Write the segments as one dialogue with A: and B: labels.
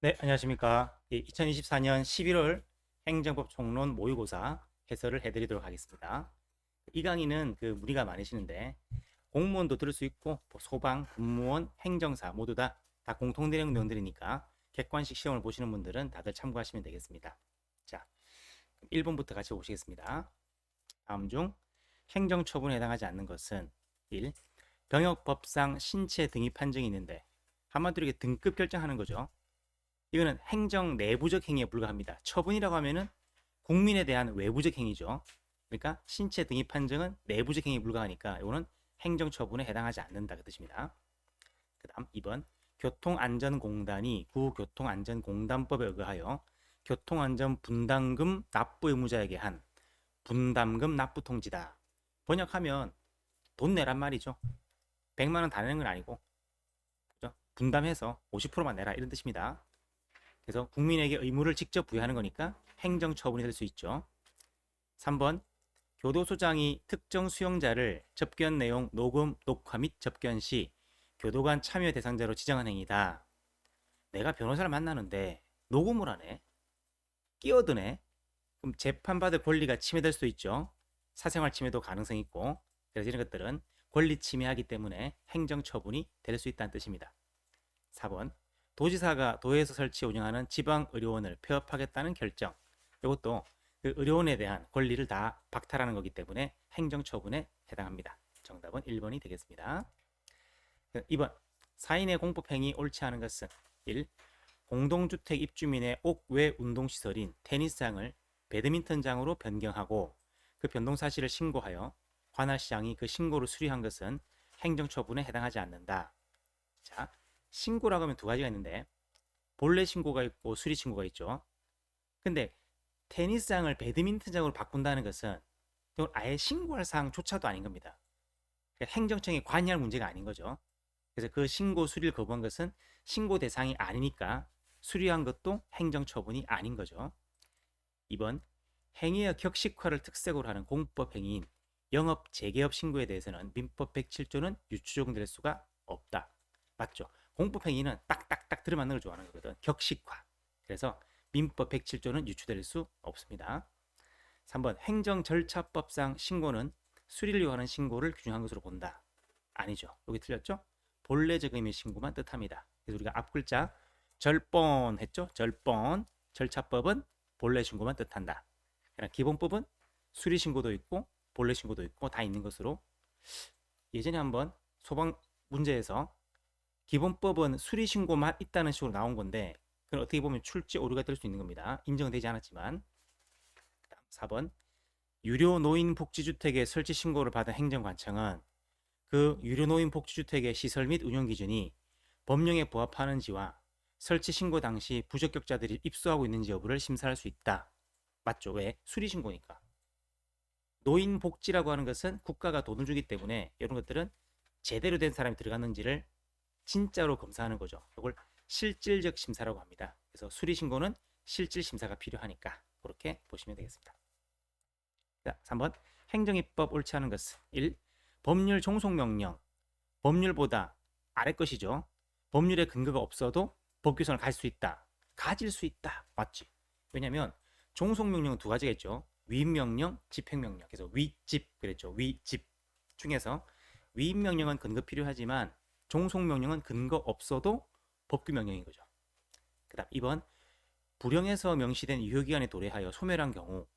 A: 네, 안녕하십니까. 2024년 11월 행정법 총론 모의고사 해설을 해드리도록 하겠습니다. 이 강의는 문의가 많으시는데 공무원도 들을 수 있고 뭐 소방, 공무원, 행정사 모두 다 공통되는 내용들이니까 객관식 시험을 보시는 분들은 다들 참고하시면 되겠습니다. 자, 1번부터 같이 보시겠습니다. 다음 중 행정처분에 해당하지 않는 것은 1. 병역법상 신체 등위 판정이 있는데 한마디로 이게 등급 결정하는 거죠. 이거는 행정 내부적 행위에 불과합니다. 처분이라고 하면은 국민에 대한 외부적 행위죠. 그러니까 신체 등위 판정은 내부적 행위에 불과하니까 이거는 행정처분에 해당하지 않는다 그 뜻입니다. 그 다음 2번 교통안전공단이 구교통안전공단법에 의거하여 교통안전분담금 납부 의무자에게 한 분담금 납부 통지다. 번역하면 돈 내란 말이죠. 100만 원 다 내는 건 아니고 그죠? 분담해서 50%만 내라 이런 뜻입니다. 그래서 국민에게 의무를 직접 부여하는 거니까 행정처분이 될 수 있죠. 3번 교도소장이 특정 수용자를 접견 내용 녹음, 녹화 및 접견 시 교도관 참여 대상자로 지정한 행위다. 내가 변호사를 만나는데 녹음을 하네. 끼어드네. 그럼 재판받을 권리가 침해될 수도 있죠. 사생활 침해도 가능성이 있고 그래서 이런 것들은 권리 침해하기 때문에 행정처분이 될 수 있다는 뜻입니다. 4번 도지사가 도에서 설치 운영하는 지방의료원을 폐업하겠다는 결정. 이것도 그 의료원에 대한 권리를 다 박탈하는 거기 때문에 행정처분에 해당합니다. 정답은 1번이 되겠습니다. 2번 사인의 공법행위 옳지 않은 것은 1. 공동주택 입주민의 옥외 운동시설인 테니스장을 배드민턴장으로 변경하고 그 변동 사실을 신고하여 관할시장이 그 신고를 수리한 것은 행정처분에 해당하지 않는다. 자, 신고라고 하면 두 가지가 있는데 본래 신고가 있고 수리 신고가 있죠. 근데 테니스장을 배드민턴장으로 바꾼다는 것은 이건 아예 신고할 사항조차도 아닌 겁니다. 그러니까 행정청이 관여할 문제가 아닌 거죠. 그래서 그 신고 수리를 거부한 것은 신고 대상이 아니니까 수리한 것도 행정처분이 아닌 거죠. 2번 행위의 격식화를 특색으로 하는 공법 행위인 영업 재개업 신고에 대해서는 민법 107조는 유추적용될 수가 없다. 맞죠? 공법 행위는 딱딱딱 들어맞는 걸 좋아하는 거거든. 격식화. 그래서 민법 107조는 유추될 수 없습니다. 3번 행정절차법상 신고는 수리를 요하는 신고를 규정한 것으로 본다. 아니죠. 여기 틀렸죠? 본래적 의미의 신고만 뜻합니다. 그래서 우리가 앞 글자 절번 했죠? 절번. 절차법은 본래 신고만 뜻한다. 그러나 기본법은 수리 신고도 있고 본래 신고도 있고 다 있는 것으로 예전에 한번 소방 문제에서 기본법은 수리 신고만 있다는 식으로 나온 건데 그건 어떻게 보면 출제 오류가 될 수 있는 겁니다. 인정되지 않았지만. 그다음 4번 유료 노인 복지주택의 설치 신고를 받은 행정관청은 그 유료 노인 복지주택의 시설 및 운영 기준이 법령에 부합하는지와 설치 신고 당시 부적격자들이 입소하고 있는지 여부를 심사할 수 있다. 맞죠? 왜? 수리 신고니까. 노인 복지라고 하는 것은 국가가 돈을 주기 때문에 이런 것들은 제대로 된 사람이 들어갔는지를 진짜로 검사하는 거죠. 이걸 실질적 심사라고 합니다. 그래서 수리 신고는 실질 심사가 필요하니까 그렇게 보시면 되겠습니다. 자, 3번 행정입법 옳지 않은 것은 1. 법률 종속명령 법률보다 아래 것이죠. 법률의 근거가 없어도 법규선을 갈 수 있다. 가질 수 있다. 맞지? 왜냐하면 종속명령은 두 가지가 있죠. 위임명령, 집행명령. 그래서 위집 그랬죠. 위집 중에서 위임명령은 근거 필요하지만 종속명령은 근거 없어도 법규명령인 거죠. 그 다음 2번 불령에서 명시된 유효기간에 도래하여 소멸한 경우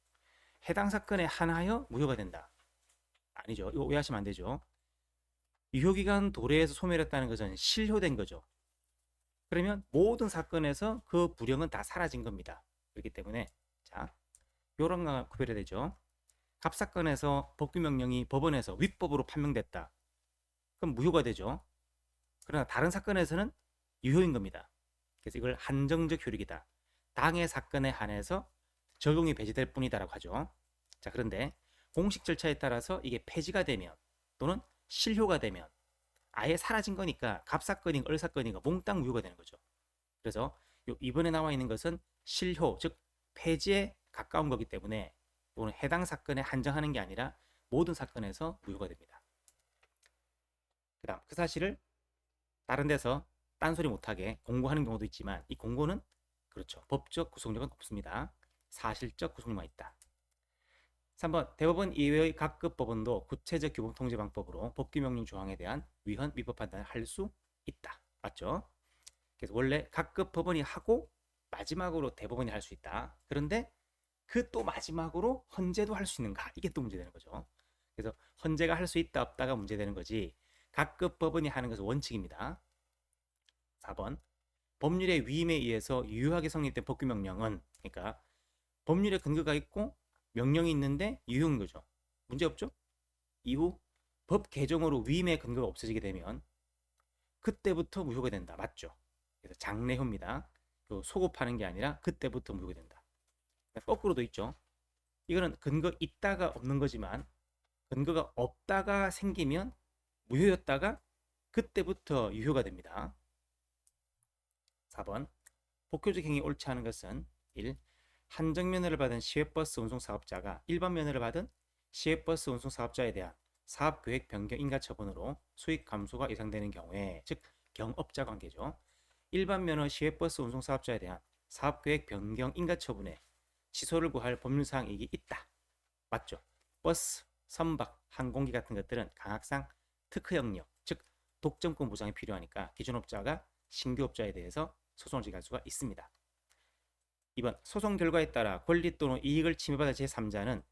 A: 해당 사건에 한하여 무효가 된다. 아니죠. 이거 오해하시면 안 되죠. 유효기간 도래해서 소멸했다는 것은 실효된 거죠. 그러면 모든 사건에서 그 불령은 다 사라진 겁니다. 그렇기 때문에 자, 요런 거 구별해야 되죠. 갑사건에서 법규명령이 법원에서 위법으로 판명됐다. 그럼 무효가 되죠. 그러나 다른 사건에서는 유효인 겁니다. 그래서 이걸 한정적 효력이다. 당해 사건에 한해서 적용이 배제될 뿐이다라고 하죠. 자, 그런데 공식 절차에 따라서 이게 폐지가 되면 또는 실효가 되면 아예 사라진 거니까 갑사건인가 을사건인가 몽땅 무효가 되는 거죠. 그래서 이번에 나와 있는 것은 실효, 즉 폐지에 가까운 거기 때문에 이거는 해당 사건에 한정하는 게 아니라 모든 사건에서 무효가 됩니다. 그다음 그 사실을 다른 데서 딴소리 못하게 공고하는 경우도 있지만 이 공고는 그렇죠. 법적 구속력은 없습니다. 사실적 구속력만 있다. 3번 대법원 이외의 각급 법원도 구체적 규범 통제 방법으로 법규 명령 조항에 대한 위헌 위법 판단을 할 수 있다. 맞죠? 그래서 원래 각급 법원이 하고 마지막으로 대법원이 할 수 있다. 그런데 그 또 마지막으로 헌재도 할 수 있는가? 이게 또 문제되는 거죠. 그래서 헌재가 할 수 있다 없다가 문제되는 거지. 각급 법원이 하는 것은 원칙입니다. 4번 법률의 위임에 의해서 유효하게 성립된 법규 명령은, 그러니까 법률에 근거가 있고 명령이 있는데 유효인 거죠. 문제 없죠? 이후 법 개정으로 위임의 근거가 없어지게 되면 그때부터 무효가 된다. 맞죠? 그래서 장래효입니다. 소급하는 게 아니라 그때부터 무효가 된다. 거꾸로도 있죠. 이거는 근거 있다가 없는 거지만 근거가 없다가 생기면 무효였다가 그때부터 유효가 됩니다. 4번 복효적 행위 옳지 않은 것은 1. 한정면허를 받은 시외버스 운송사업자가 일반 면허를 받은 시외버스 운송사업자에 대한 사업계획 변경 인가 처분으로 수익 감소가 예상되는 경우에, 즉 경업자 관계죠. 일반 면허 시외버스 운송사업자에 대한 사업계획 변경 인가 처분에 취소를 구할 법률사항이 있다. 맞죠? 버스, 선박, 항공기 같은 것들은 강학상 특허 영역, 즉 독점권 보장이 필요하니까 기존업자가 신규업자에 대해서 소송을 제기할 수가 있습니다. 2번 소송 결과에 따라 권리 또는 이익을 침해받을 제3자는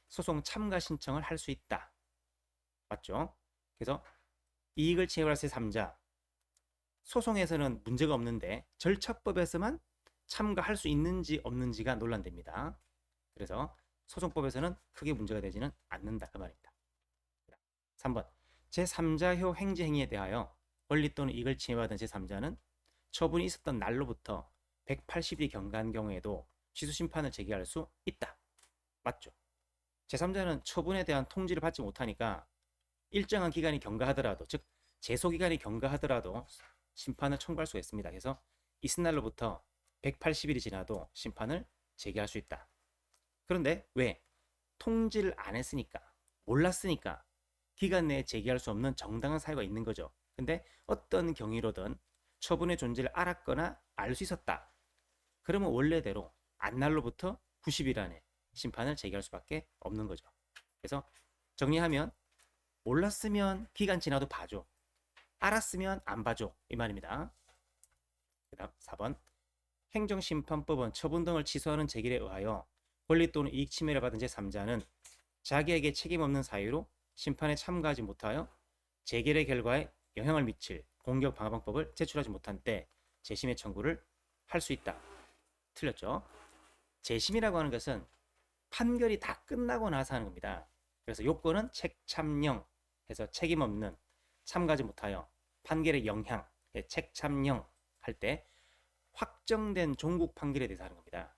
A: 소송 참가 신청을 할 수 있다. 맞죠? 그래서 이익을 침해받을 제3자, 소송에서는 문제가 없는데 절차법에서만 참가할 수 있는지 없는지가 논란됩니다. 그래서 소송법에서는 크게 문제가 되지는 않는다 그 말입니다. 3번 제3자효 행지행위에 대하여 권리 또는 이익을 침해받은 제3자는 처분이 있었던 날로부터 180일이 경과한 경우에도 취소 심판을 제기할 수 있다. 맞죠? 제3자는 처분에 대한 통지를 받지 못하니까 일정한 기간이 경과하더라도, 즉 제소기간이 경과하더라도 심판을 청구할 수가 있습니다. 그래서 이튿날로부터 180일이 지나도 심판을 제기할 수 있다. 그런데 왜? 통지를 안 했으니까, 몰랐으니까 기간 내에 제기할 수 없는 정당한 사유가 있는 거죠. 근데 어떤 경위로든 처분의 존재를 알았거나 알 수 있었다. 그러면 원래대로 안날로부터 90일 안에 심판을 제기할 수밖에 없는 거죠. 그래서 정리하면 몰랐으면 기간 지나도 봐줘. 알았으면 안 봐줘. 이 말입니다. 그 다음 4번 행정심판법은 처분 등을 취소하는 제기에 의하여 권리 또는 이익 침해를 받은 제3자는 자기에게 책임 없는 사유로 심판에 참가하지 못하여 재결의 결과에 영향을 미칠 공격 방어 방법을 제출하지 못한 때 재심의 청구를 할 수 있다. 틀렸죠? 재심이라고 하는 것은 판결이 다 끝나고 나서 하는 겁니다. 그래서 요건은 책참령 해서 책임 없는, 참가하지 못하여, 판결의 영향, 책참령 할 때 확정된 종국 판결에 대해서 하는 겁니다.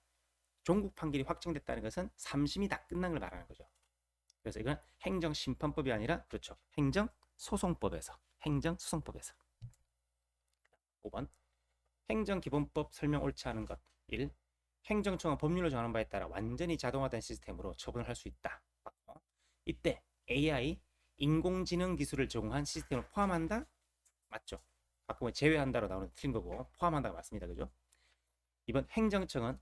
A: 종국 판결이 확정됐다는 것은 3심이 다 끝난 걸 말하는 거죠. 그래서 이건 행정심판법이 아니라, 그렇죠, 행정소송법에서, 행정소송법에서. 5번 행정기본법 설명 옳지 않은 것. 1. 행정청은 법률로 정하는 바에 따라 완전히 자동화된 시스템으로 처분을 할 수 있다. 이때 AI, 인공지능 기술을 제공한 시스템을 포함한다? 맞죠? 가끔은 제외한다로 나오는 틀린 거고 포함한다가 맞습니다. 그죠? 이번 행정청은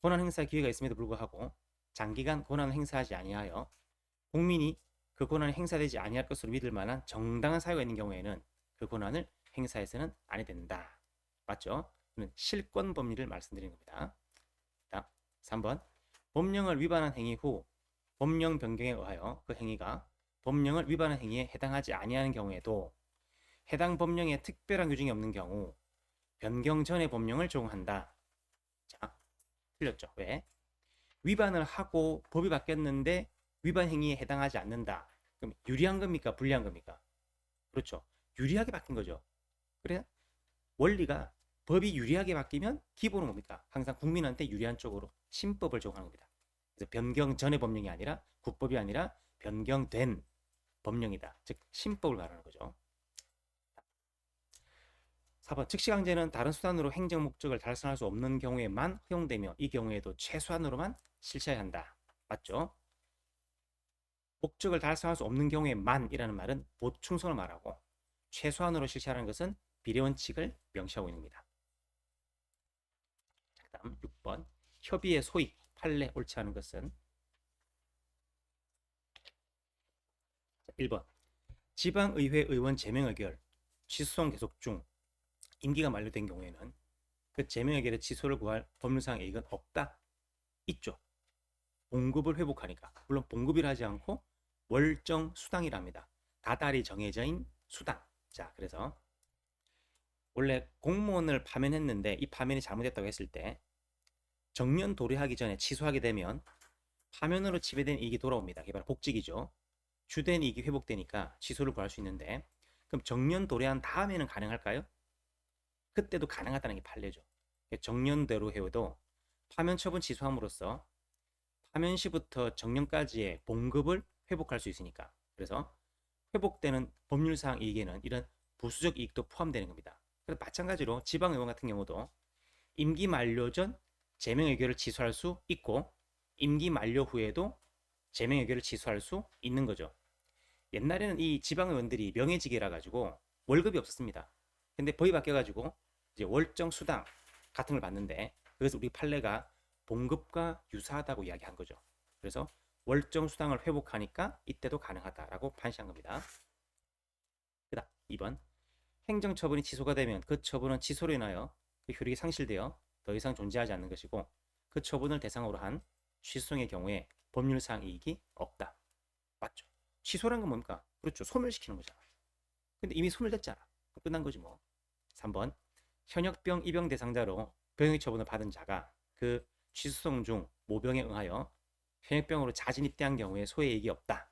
A: 권한 행사 기회가 있음에도 불구하고 장기간 권한을 행사하지 아니하여 국민이 그 권한이 행사되지 아니할 것으로 믿을 만한 정당한 사유가 있는 경우에는 그 권한을 행사해서는 아니 된다. 맞죠? 실권 법리를 말씀드리는 겁니다. 3번 법령을 위반한 행위 후 법령 변경에 의하여 그 행위가 법령을 위반한 행위에 해당하지 아니하는 경우에도 해당 법령에 특별한 규정이 없는 경우 변경 전의 법령을 적용한다. 자, 틀렸죠? 왜? 위반을 하고 법이 바뀌었는데 위반 행위에 해당하지 않는다. 그럼 유리한 겁니까? 불리한 겁니까? 그렇죠. 유리하게 바뀐 거죠. 그래 원리가 법이 유리하게 바뀌면 기본은 뭡니까? 항상 국민한테 유리한 쪽으로 신법을 적용하는 겁니다. 그래서 변경 전의 법령이 아니라 국법이 아니라 변경된 법령이다. 즉 신법을 말하는 거죠. 4번 즉시강제는 다른 수단으로 행정 목적을 달성할 수 없는 경우에만 허용되며 이 경우에도 최소한으로만 실시해야 한다. 맞죠? 목적을 달성할 수 없는 경우에만이라는 말은 보충성을 말하고 최소한으로 실시하는 것은 비례원칙을 명시하고 있습니다. 그 다음 6번 협의의 소익, 판례 옳지 않은 것은 1번 지방의회 의원 제명의결 취소송 계속 중 임기가 만료된 경우에는 그 제명의결의 취소를 구할 법률상 이익은 없다. 있죠. 봉급을 회복하니까. 물론 봉급이라 하지 않고 월정 수당이랍니다. 다달이 정해져인 수당. 자, 그래서 원래 공무원을 파면했는데 이 파면이 잘못됐다고 했을 때 정년 도래하기 전에 취소하게 되면 파면으로 지배된 이익이 돌아옵니다. 이게 바로 복직이죠. 주된 이익이 회복되니까 취소를 구할 수 있는데 그럼 정년 도래한 다음에는 가능할까요? 그때도 가능하다는 게 판례죠. 정년대로 해도 파면 처분 취소함으로써 파면 시부터 정년까지의 봉급을 회복할 수 있으니까. 그래서 회복되는 법률상 이익에는 이런 부수적 이익도 포함되는 겁니다. 그래서 마찬가지로 지방의원 같은 경우도 임기 만료 전 제명의결을 취소할 수 있고 임기 만료 후에도 제명의결을 취소할 수 있는 거죠. 옛날에는 이 지방의원들이 명예직이라 가지고 월급이 없었습니다. 근데 법이 바뀌어가지고 이제 월정 수당 같은 걸 받는데 그래서 우리 판례가 봉급과 유사하다고 이야기한 거죠. 그래서 월정 수당을 회복하니까 이때도 가능하다라고 판시한 겁니다. 그다음 2번 행정처분이 취소가 되면 그 처분은 취소로 인하여 그 효력이 상실되어 더 이상 존재하지 않는 것이고 그 처분을 대상으로 한 취소송의 경우에 법률상 이익이 없다. 맞죠? 취소란 건 뭡니까? 그렇죠. 소멸시키는 거잖아. 근데 이미 소멸됐잖아. 끝난 거지 뭐. 3번 현역병 입영 대상자로 병역 처분을 받은 자가 그 취소송 중 모병에 응하여 현역병으로 자진 입대한 경우에 소외이익이 없다.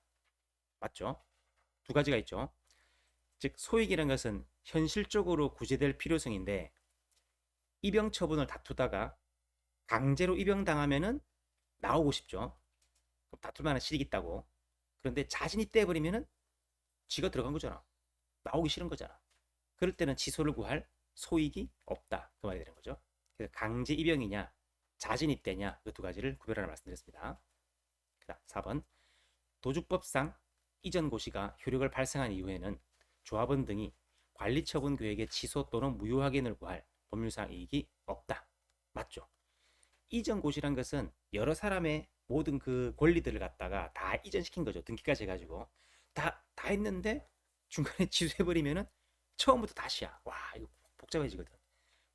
A: 맞죠? 두 가지가 있죠. 즉 소익이라는 것은 현실적으로 구제될 필요성인데 입영 처분을 다투다가 강제로 입영당하면은 나오고 싶죠. 그럼 다툴 만한 실익이 있다고. 그런데 자진 입대해버리면은 쥐가 들어간 거잖아. 나오기 싫은 거잖아. 그럴 때는 취소를 구할 소익이 없다. 그 말이 되는 거죠. 그래서 강제 입영이냐 자진 입대냐 그 두 가지를 구별하라 말씀드렸습니다. 그다음 4번 도주법상 이전 고시가 효력을 발생한 이후에는 조합원 등이 관리처분 계획의 취소 또는 무효 확인을 구할 법률상 이익이 없다. 맞죠? 이전 고시란 것은 여러 사람의 모든 그 권리들을 갖다가 다 이전시킨 거죠. 등기까지 해가지고 다 했는데 중간에 취소해버리면은 처음부터 다시야. 와 이거 복잡해지거든.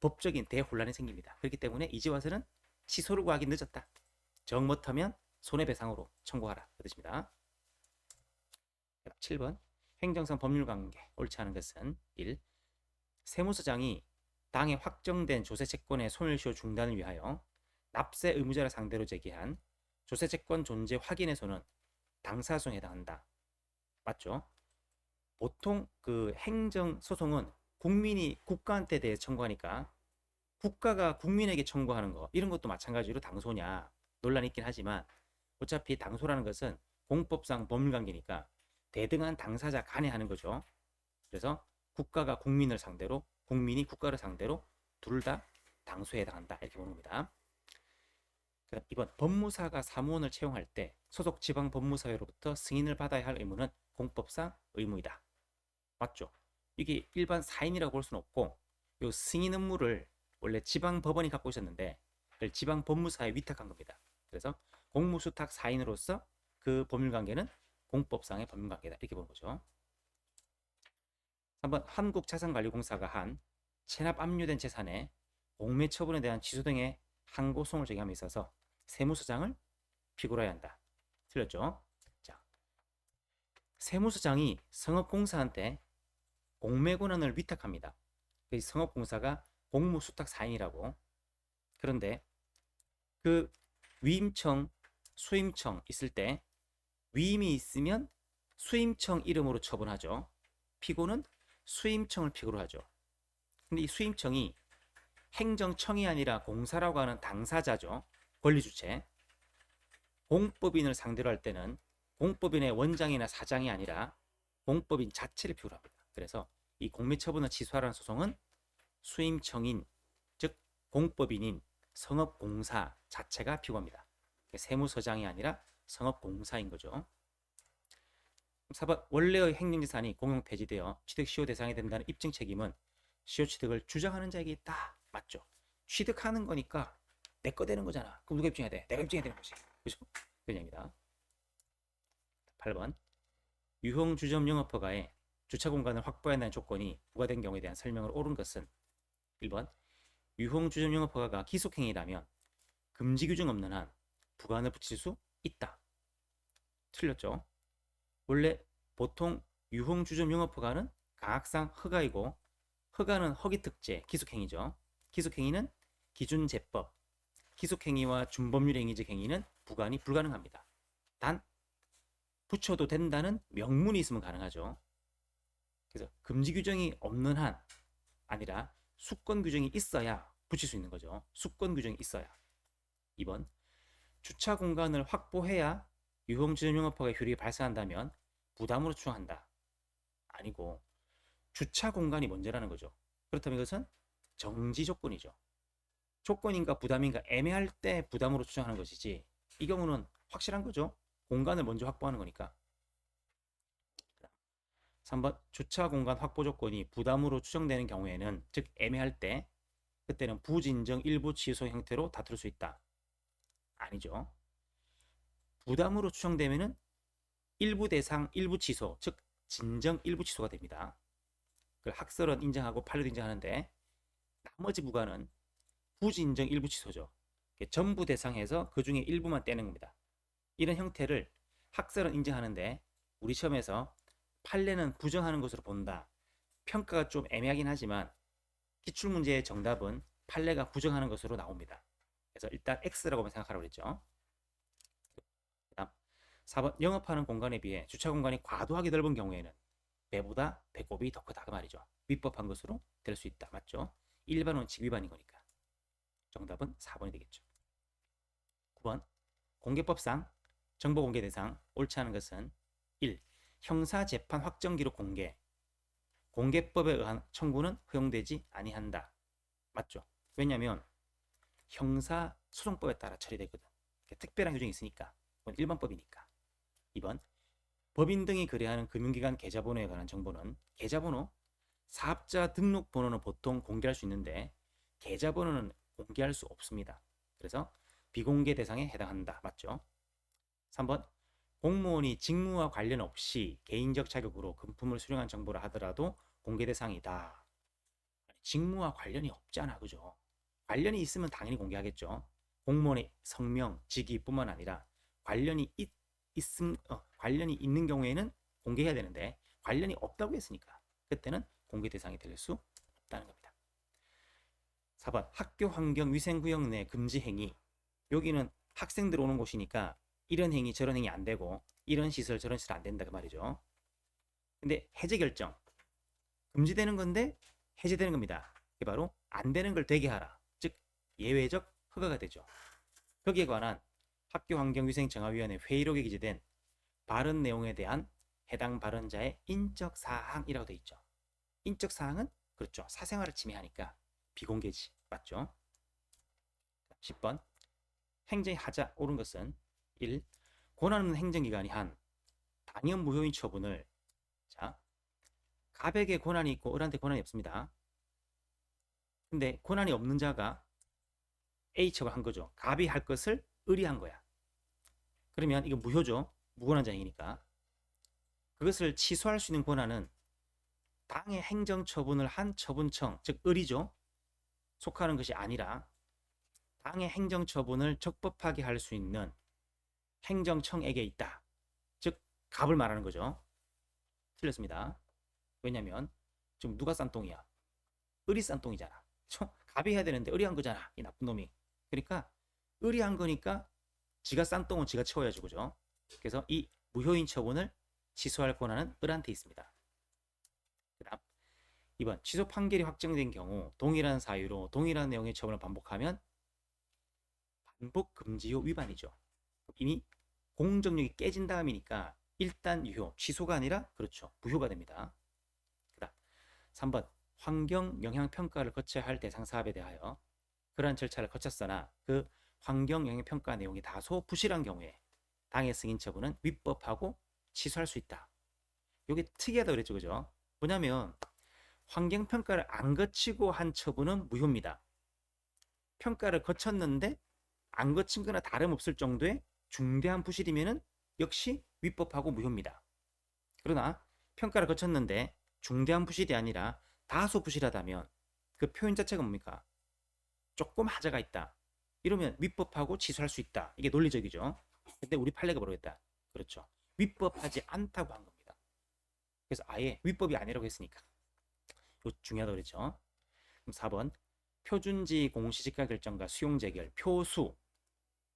A: 법적인 대혼란이 생깁니다. 그렇기 때문에 이제 와서는 취소를 구하기 늦었다. 정 못하면 손해배상으로 청구하라. 그 뜻입니다. 7번 행정상 법률관계 옳지 않은 것은 1. 세무서장이 당에 확정된 조세채권의 소멸시효 중단을 위하여 납세 의무자를 상대로 제기한 조세채권 존재 확인에서는 당사소송에 해당한다. 맞죠? 보통 그 행정소송은 국민이 국가한테 대해 청구하니까 국가가 국민에게 청구하는 거 이런 것도 마찬가지로 당소냐 논란이 있긴 하지만 어차피 당소라는 것은 공법상 법률관계니까 대등한 당사자 간에 하는 거죠. 그래서 국가가 국민을 상대로 국민이 국가를 상대로 둘 다 당소에 해당한다 이렇게 보는 겁니다. 이번 법무사가 사무원을 채용할 때 소속 지방 법무사회로부터 승인을 받아야 할 의무는 공법상 의무이다. 맞죠? 이게 일반 사인이라고 볼 수는 없고 이 승인 업무를 원래 지방 법원이 갖고 있었는데 그걸 지방 법무사에 위탁한 겁니다. 그래서 공무수탁 사인으로서 그 법률관계는 공법상의 법률관계다 이렇게 보는 거죠. 3번 한국자산관리공사가 한 체납 압류된 재산의 공매 처분에 대한 취소 등의 항고송을 제기함에 있어서 세무서장을 피고로 해야 한다. 틀렸죠? 자, 세무서장이 성업공사한테 공매 권한을 위탁합니다. 그 성업공사가 공무수탁 사인이라고. 그런데 그 위임청, 수임청 있을 때 위임이 있으면 수임청 이름으로 처분하죠. 피고는 수임청을 피고로 하죠. 근데 이 수임청이 행정청이 아니라 공사라고 하는 당사자죠. 권리주체. 공법인을 상대로 할 때는 공법인의 원장이나 사장이 아니라 공법인 자체를 피고로 합니다. 그래서 이 공매처분을 취소하라는 소송은 수임청인, 즉 공법인인 성업공사 자체가 피고합니다. 세무서장이 아니라 성업공사인 거죠. 4번 원래의 행정재산이 공용폐지되어 취득 시효 대상이 된다는 입증 책임은 시효 취득을 주장하는 자에게 있다. 맞죠? 취득하는 거니까 내 거 되는 거잖아. 그럼 누가 입증해야 돼? 내가 입증해야 되는 거지. 그죠? 그런 얘기입니다. 8번. 유흥 주점 영업 허가에 주차 공간을 확보해야 하는 조건이 부과된 경우에 대한 설명을 옳은 것은 1번. 유흥 주점 영업 허가가 기속행위라면 금지 규정 없는 한 부관을 붙일 수 있다. 틀렸죠? 원래 보통 유흥 주점 영업 허가는 가학상 허가이고, 허가는 허기특제 기속행위죠. 기속행위는 기준제법, 기속행위와 준법률행위적 행위는 부관이 불가능합니다. 단 붙여도 된다는 명문이 있으면 가능하죠. 그래서 금지 규정이 없는 한 아니라 수권 규정이 있어야 붙일 수 있는 거죠. 수권 규정이 있어야. 2번. 주차 공간을 확보해야 유흥주점 영업허가의 효력이 발생한다면 부담으로 추정한다. 아니고 주차 공간이 문제라는 거죠. 그렇다면 이것은 정지 조건이죠. 조건인가 부담인가 애매할 때 부담으로 추정하는 것이지, 이 경우는 확실한 거죠. 공간을 먼저 확보하는 거니까. 3번. 주차 공간 확보 조건이 부담으로 추정되는 경우에는, 즉 애매할 때, 그때는 부진정 일부 취소 형태로 다툴 수 있다. 아니죠. 부담으로 추정되면은 일부 대상 일부 취소, 즉 진정 일부 취소가 됩니다. 그걸 학설은 인정하고 판례도 인정하는데, 나머지 부관은 부진정 일부 취소죠. 전부 대상해서 그 중에 일부만 떼는 겁니다. 이런 형태를 학설은 인정하는데 우리 시험에서 판례는 부정하는 것으로 본다. 평가가 좀 애매하긴 하지만 기출문제의 정답은 판례가 부정하는 것으로 나옵니다. 그래서 일단 X라고 생각하라고 그랬죠. 다음 4번. 영업하는 공간에 비해 주차 공간이 과도하게 넓은 경우에는 배보다 배꼽이 더 크다 그 말이죠. 위법한 것으로 될 수 있다. 맞죠? 일반 원칙 위반인 거니까. 정답은 4번이 되겠죠. 9번. 공개법상 정보 공개 대상 옳지 않은 것은 1. 형사재판 확정기록 공개. 공개법에 의한 청구는 허용되지 아니한다. 맞죠? 왜냐하면 형사소송법에 따라 처리되거든. 특별한 규정이 있으니까. 그건 일반법이니까. 2번. 법인 등이 거래하는 금융기관 계좌번호에 관한 정보는, 계좌번호, 사업자 등록번호는 보통 공개할 수 있는데 계좌번호는 공개할 수 없습니다. 그래서 비공개 대상에 해당한다. 맞죠? 3번. 공무원이 직무와 관련 없이 개인적 자격으로 금품을 수령한 정보라 하더라도 공개 대상이다. 직무와 관련이 없잖아. 그죠? 관련이 있으면 당연히 공개하겠죠. 공무원의 성명, 직위뿐만 아니라 관련이 관련이 있는 경우에는 공개해야 되는데 관련이 없다고 했으니까 그때는 공개 대상이 될 수 없다는 겁니다. 4번. 학교 환경 위생구역 내 금지 행위. 여기는 학생들 오는 곳이니까 이런 행위 저런 행위 안 되고, 이런 시설 저런 시설 안 된다 그 말이죠. 근데 해제 결정, 금지되는 건데 해제되는 겁니다. 이게 바로 안 되는 걸 되게 하라, 즉 예외적 허가가 되죠. 거기에 관한 학교환경위생정화위원회 회의록에 기재된 발언 내용에 대한 해당 발언자의 인적 사항이라고 되어 있죠. 인적 사항은 그렇죠, 사생활을 침해하니까 비공개지. 맞죠? 10번. 행정이 하자 옳은 것은 1. 권한 없는 행정기관이 한 당연 무효인 처분을, 자, 갑에게 권한이 있고 을한테 권한이 없습니다. 근데 권한이 없는 자가 A 처분 한 거죠. 갑이 할 것을 을이 한 거야. 그러면 이거 무효죠. 무권한자 행위니까. 그것을 취소할 수 있는 권한은 당의 행정처분을 한 처분청, 즉 을이죠, 속하는 것이 아니라 당의 행정처분을 적법하게 할 수 있는 행정청에게 있다. 즉 갑을 말하는 거죠. 틀렸습니다. 왜냐면 지금 누가 싼똥이야? 을이 싼똥이잖아. 갑이 해야 되는데 을이 한 거잖아, 이 나쁜 놈이. 그러니까 을이 한 거니까 지가 싼똥은 지가 채워야지. 그죠? 그래서 이 무효인 처분을 취소할 권한은 을한테 있습니다. 그 다음 2번. 취소 판결이 확정된 경우 동일한 사유로 동일한 내용의 처분을 반복하면 반복 금지효 위반이죠. 이미 공정력이 깨진 다음이니까 일단 유효, 취소가 아니라 그렇죠, 무효가 됩니다. 그 다음 3번. 환경 영향 평가를 거쳐야 할 대상 사업에 대하여 그러한 절차를 거쳤으나 그 환경 영향 평가 내용이 다소 부실한 경우에 당의 승인 처분은 위법하고 취소할 수 있다. 이게 특이하다고 그랬죠. 그죠? 뭐냐면 환경평가를 안 거치고 한 처분은 무효입니다. 평가를 거쳤는데 안 거친 거나 다름없을 정도의 중대한 부실이면은 역시 위법하고 무효입니다. 그러나 평가를 거쳤는데 중대한 부실이 아니라 다소 부실하다면 그 표현 자체가 뭡니까? 조금 하자가 있다. 이러면 위법하고 취소할 수 있다. 이게 논리적이죠. 근데 우리 판례가 뭐라고 했다? 그렇죠. 위법하지 않다고 한 겁니다. 그래서 아예 위법이 아니라고 했으니까. 이거 중요하다고 그랬죠. 그럼 4번. 표준지 공시지가 결정과 수용 재결, 표수,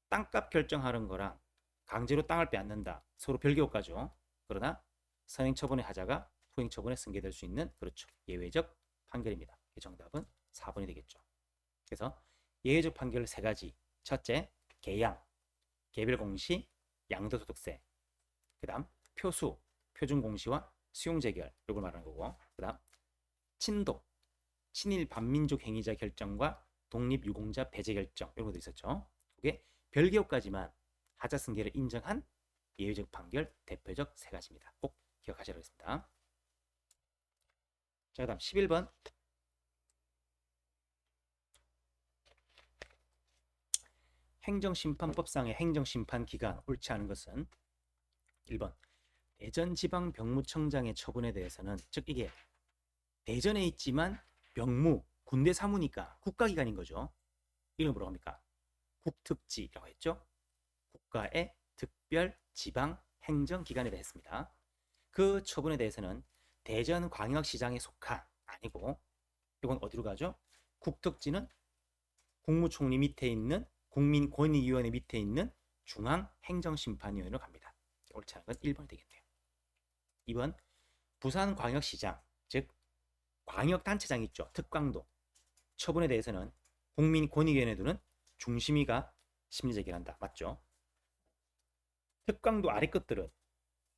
A: 땅값 결정하는 거랑 강제로 땅을 빼앗는다. 서로 별개효과죠. 그러나 선행 처분의 하자가 후행 처분에 승계될 수 있는 그렇죠. 예외적 판결입니다. 정답은 4번이 되겠죠. 그래서 예외적 판결 세 가지. 첫째, 계양, 개별 공시, 양도소득세. 그다음 표수, 표준 공시와 수용 재결. 이걸 말하는 거고. 그다음 친독, 친일 반민족 행위자 결정과 독립유공자 배제 결정. 이런 것도 있었죠. 이게 별개효과지만 하자 승계를 인정한 예외적 판결 대표적 세 가지입니다. 꼭 기억하셔야 하겠습니다. 자, 그다음 11번. 행정심판법상의 행정심판 기간 옳지 않은 것은 1번 대전지방병무청장의 처분에 대해서는, 즉 이게 대전에 있지만 병무, 군대 사무니까 국가기관인 거죠. 이걸 뭐라고 합니까? 국특지라고 했죠. 국가의 특별 지방 행정기관이라 했습니다. 그 처분에 대해서는 대전광역시장에 속한 아니고, 이건 어디로 가죠? 국특지는 국무총리 밑에 있는 국민권익위원회 밑에 있는 중앙행정심판위원회로 갑니다. 옳지 않은 건 1번이 되겠네요. 2번 부산광역시장, 즉 광역단체장 있죠. 특광도 처분에 대해서는 국민권익위원회 두는 중심위가 심리재결한다. 맞죠? 특광도 아래 것들은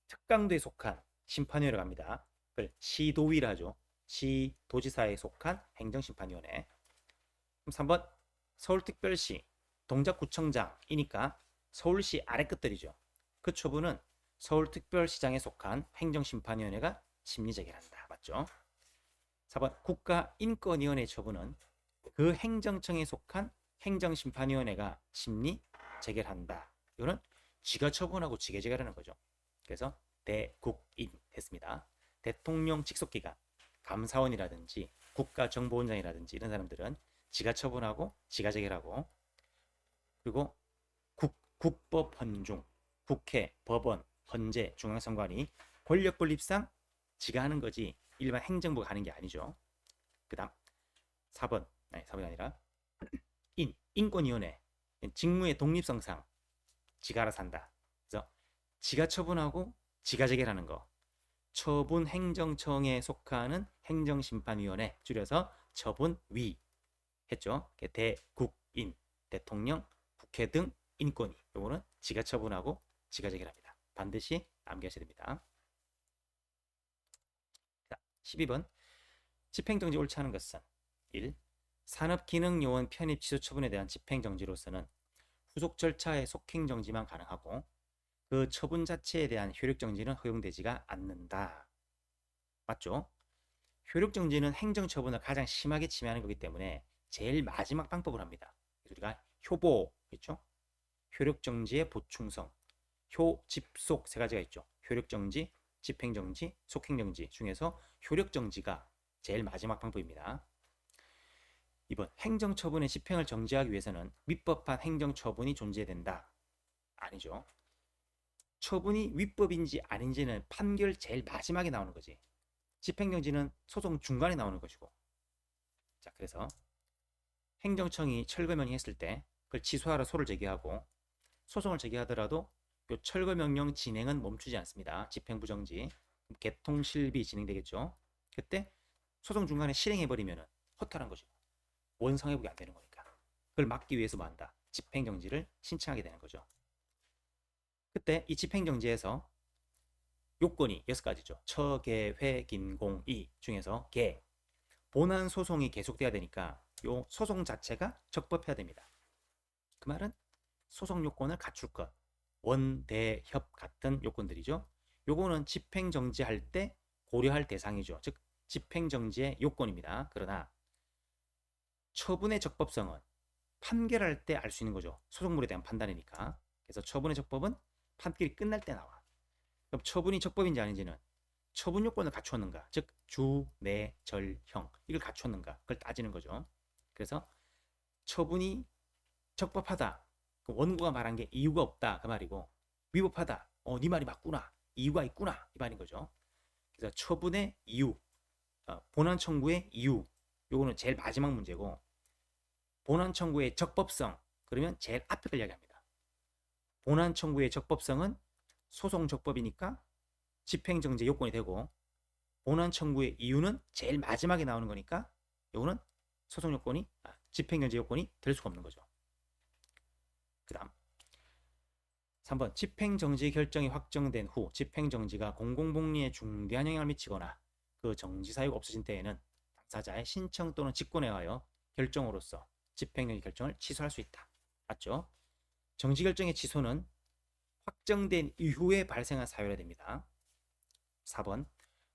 A: 특강도에 속한 심판위원회로 갑니다. 그걸 시도위라 하죠. 시도지사에 속한 행정심판위원회. 그럼 3번 서울특별시 동작구청장이니까 서울시 아래 것들이죠. 그 처분은 서울특별시장에 속한 행정심판위원회가 심리재결한다. 맞죠? 4번 국가인권위원회 처분은 그 행정청에 속한 행정심판위원회가 심리재결한다. 이거는 지가 처분하고 지가 재결하는 거죠. 그래서 대국인 했습니다. 대통령 직속기관, 감사원이라든지 국가정보원장이라든지 이런 사람들은 지가 처분하고 지가 재결하고, 그리고 국법 헌중, 국회, 법원, 헌재, 중앙선관위 권력 분립상 지가 하는 거지 일반 행정부가 하는 게 아니죠. 그 다음 4번, 아니 4번이 아니라 인권위원회, 직무의 독립성상 지가 알아서 한다. 그래서 지가 처분하고 지가 재결하는 거, 처분행정청에 속하는 행정심판위원회, 줄여서 처분위 했죠. 대국인, 대통령, 국회 등 인권위, 요거는 지가 처분하고 지가 재결합니다. 반드시 암기하셔야 됩니다. 자, 12번 집행정지 옳지 않은 것은 1. 산업기능요원 편입 취소 처분에 대한 집행정지로서는 후속 절차의 속행정지만 가능하고 그 처분 자체에 대한 효력정지는 허용되지가 않는다. 맞죠? 효력정지는 행정처분을 가장 심하게 침해하는 거기 때문에 제일 마지막 방법을 합니다. 우리가 효보 있죠? 효력정지의 보충성, 집속 세 가지가 있죠. 효력정지, 집행정지, 속행정지 중에서 효력정지가 제일 마지막 방법입니다. 2번 행정처분의 집행을 정지하기 위해서는 위법한 행정처분이 존재해야 된다. 아니죠. 처분이 위법인지 아닌지는 판결 제일 마지막에 나오는 거지. 집행정지는 소송 중간에 나오는 것이고. 자, 그래서 행정청이 철거명령 했을 때 그걸 취소하러 소를 제기하고, 소송을 제기하더라도 이 철거명령 진행은 멈추지 않습니다. 집행부정지, 개통실비 진행되겠죠. 그때 소송 중간에 실행해버리면 허탈한 것이고 원상회복이 안 되는 거니까 그걸 막기 위해서 뭐 한다? 집행정지를 신청하게 되는 거죠. 그때 이 집행정지에서 요건이 6가지죠. 처, 개, 회, 긴, 공, 이 중에서 개, 본안 소송이 계속돼야 되니까 요 소송 자체가 적법해야 됩니다. 그 말은 소송 요건을 갖출 것, 원, 대, 협 같은 요건들이죠. 요거는 집행정지할 때 고려할 대상이죠. 즉 집행정지의 요건입니다. 그러나 처분의 적법성은 판결할 때 알 수 있는 거죠. 소송물에 대한 판단이니까. 그래서 처분의 적법은 판결이 끝날 때 나와. 그럼 처분이 적법인지 아닌지는 처분 요건을 갖추었는가, 즉 주, 내, 절, 형 이걸 갖추었는가 그걸 따지는 거죠. 그래서 처분이 적법하다, 그 원고가 말한 게 이유가 없다 그 말이고, 위법하다, 네 말이 맞구나, 이유가 있구나 이 말인 거죠. 그래서 처분의 이유, 본안 청구의 이유, 요거는 제일 마지막 문제고, 본안 청구의 적법성, 그러면 제일 앞에 걸 이야기합니다. 본안 청구의 적법성은 소송 적법이니까 집행정지 요건이 되고, 본안 청구의 이유는 제일 마지막에 나오는 거니까 요거는 소송 요건이, 집행정지 요건이 될 수가 없는 거죠. 그 다음 3번, 집행정지 결정이 확정된 후 집행정지가 공공복리에 중대한 영향을 미치거나 그 정지 사유가 없어진 때에는 당사자의 신청 또는 직권에 의하여 결정으로서 집행정지 결정을 취소할 수 있다. 맞죠? 정지 결정의 취소는 확정된 이후에 발생한 사유라 됩니다. 4번,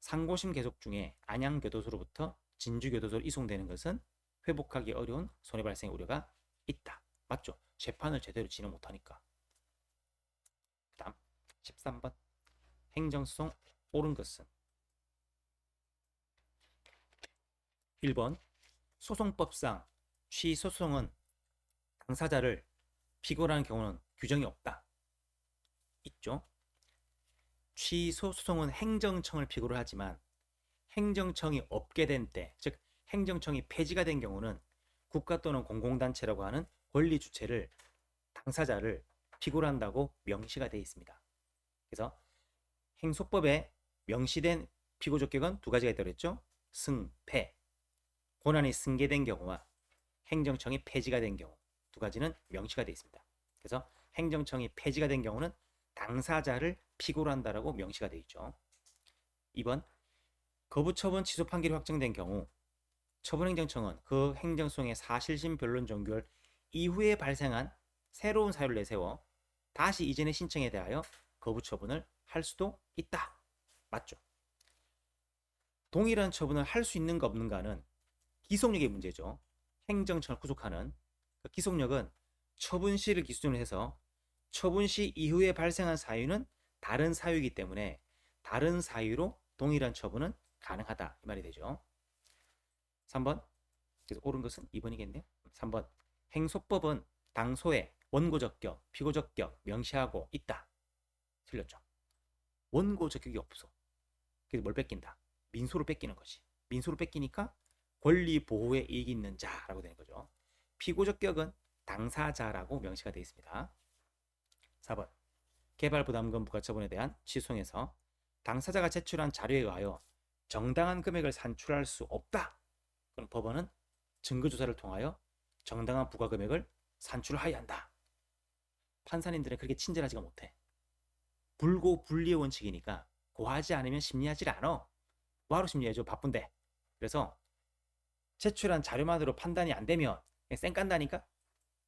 A: 상고심 계속 중에 안양교도소로부터 진주교도소로 이송되는 것은 회복하기 어려운 손해 발생 우려가 있다. 맞죠? 재판을 제대로 진행 못하니까. 그 다음 13번, 행정소송 옳은 것은 1번, 소송법상 취소소송은 당사자를 피고라는 경우는 규정이 없다. 있죠? 취소소송은 행정청을 피고로 하지만 행정청이 없게 된 때, 즉 행정청이 폐지가 된 경우는 국가 또는 공공단체라고 하는 권리 주체를, 당사자를 피고로 한다고 명시가 되어 있습니다. 그래서 행소법에 명시된 피고 적격은 두 가지가 있다고 했죠. 승, 패. 권한이 승계된 경우와 행정청이 폐지가 된 경우, 두 가지는 명시가 되어 있습니다. 그래서 행정청이 폐지가 된 경우는 당사자를 피고로 한다라고 명시가 되어 있죠. 2번, 거부처분 취소 판결이 확정된 경우 처분행정청은 그 행정소송의 사실심 변론 종결 이후에 발생한 새로운 사유를 내세워 다시 이전의 신청에 대하여 거부처분을 할 수도 있다. 맞죠? 동일한 처분을 할 수 있는가 없는가는 기속력의 문제죠. 행정청을 구속하는 그 기속력은 처분시를 기준으로 해서 처분시 이후에 발생한 사유는 다른 사유이기 때문에 다른 사유로 동일한 처분은 가능하다 이 말이 되죠. 3번, 그래서 옳은 것은 2번이겠네요. 3번, 행소법은 당소에 원고 적격, 피고 적격 명시하고 있다. 틀렸죠. 원고 적격이 없어. 그래서 뭘 뺏긴다? 민소를 뺏기는 것이. 민소를 뺏기니까 권리 보호에 이익이 있는 자라고 되는 거죠. 피고 적격은 당사자라고 명시가 되어 있습니다. 4번, 개발부담금 부과처분에 대한 취소에서 당사자가 제출한 자료에 의하여 정당한 금액을 산출할 수 없다. 그럼 법원은 증거조사를 통하여 정당한 부과금액을 산출하여야 한다. 판사님들은 그렇게 친절하지가 못해. 불고 불리의 원칙이니까 고하지 않으면 심리하지를 않아. 뭐하러 심리해줘, 바쁜데. 그래서 제출한 자료만으로 판단이 안 되면 쌩 깐다니까.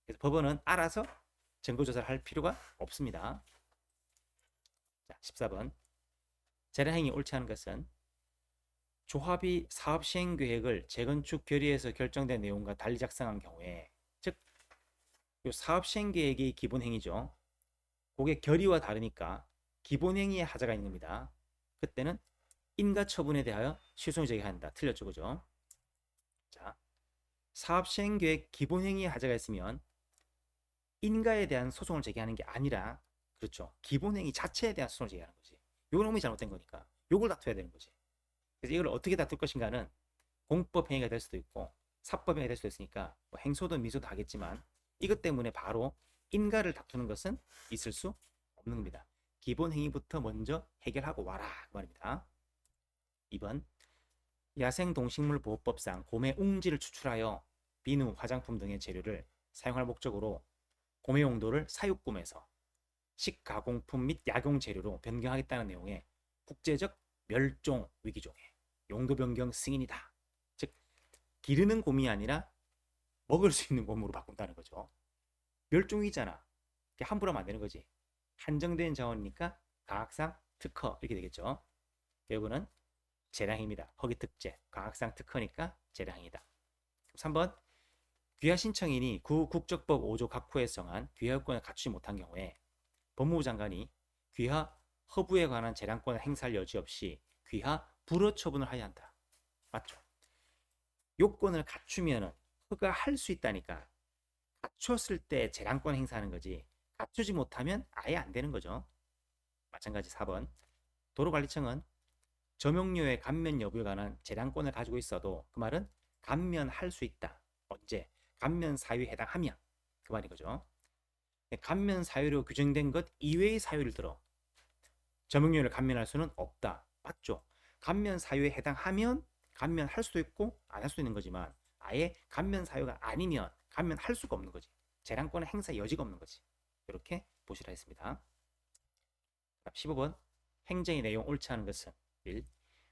A: 그래서 법원은 알아서 증거조사를 할 필요가 없습니다. 자, 14번, 재량행위 옳지 않은 것은 조합이 사업 시행 계획을 재건축 결의에서 결정된 내용과 달리 작성한 경우에, 즉 사업 시행 계획이 기본 행위죠. 그게 결의와 다르니까 기본 행위에 하자가 있는 겁니다. 그때는 인가 처분에 대하여 실소송을 제기한다. 틀렸죠, 그죠? 자, 사업 시행 계획 기본 행위에 하자가 있으면 인가에 대한 소송을 제기하는 게 아니라, 그렇죠, 기본 행위 자체에 대한 소송을 제기하는 거지. 요건 너무 잘못된 거니까 요걸 다투어야 되는 거지. 그래서 이걸 어떻게 다툴 것인가는 공법 행위가 될 수도 있고 사법 행위가 될 수도 있으니까 뭐 행소든 미소도 하겠지만 이것 때문에 바로 인가를 다투는 것은 있을 수 없는 겁니다. 기본 행위부터 먼저 해결하고 와라 그 말입니다. 2번, 야생동식물보호법상 곰의 웅지를 추출하여 비누, 화장품 등의 재료를 사용할 목적으로 곰의 용도를 사육곰에서 식가공품 및 약용 재료로 변경하겠다는 내용의 국제적 멸종 위기종의 용도 변경 승인이다. 즉 기르는 곰이 아니라 먹을 수 있는 곰으로 바꾼다는 거죠. 멸종위기잖아. 함부로 하면 안 되는 거지. 한정된 자원이니까 과학상 특허 이렇게 되겠죠. 결국은 재량입니다. 허기특재, 과학상 특허니까 재량이다. 3번, 귀하 신청인이 구 국적법 5조 각호에서 정한 귀하 요건을 갖추지 못한 경우에 법무부 장관이 귀하 허부에 관한 재량권을 행사할 여지 없이 귀하 불허 처분을 하여야 한다. 맞죠? 요건을 갖추면 허가할 수 있다니까. 갖췄을 때 재량권 행사하는 거지. 갖추지 못하면 아예 안 되는 거죠. 마찬가지 4번. 도로관리청은 점용료의 감면 여부에 관한 재량권을 가지고 있어도 그 말은 감면할 수 있다. 언제? 감면 사유에 해당하면 그 말인 거죠. 감면 사유로 규정된 것 이외의 사유를 들어 점용료를 감면할 수는 없다. 맞죠? 감면 사유에 해당하면 감면할 수도 있고 안 할 수도 있는 거지만 아예 감면 사유가 아니면 감면할 수가 없는 거지. 재량권의 행사 여지가 없는 거지. 이렇게 보시라 했습니다. 15번. 행정의 내용 옳지 않은 것은 1.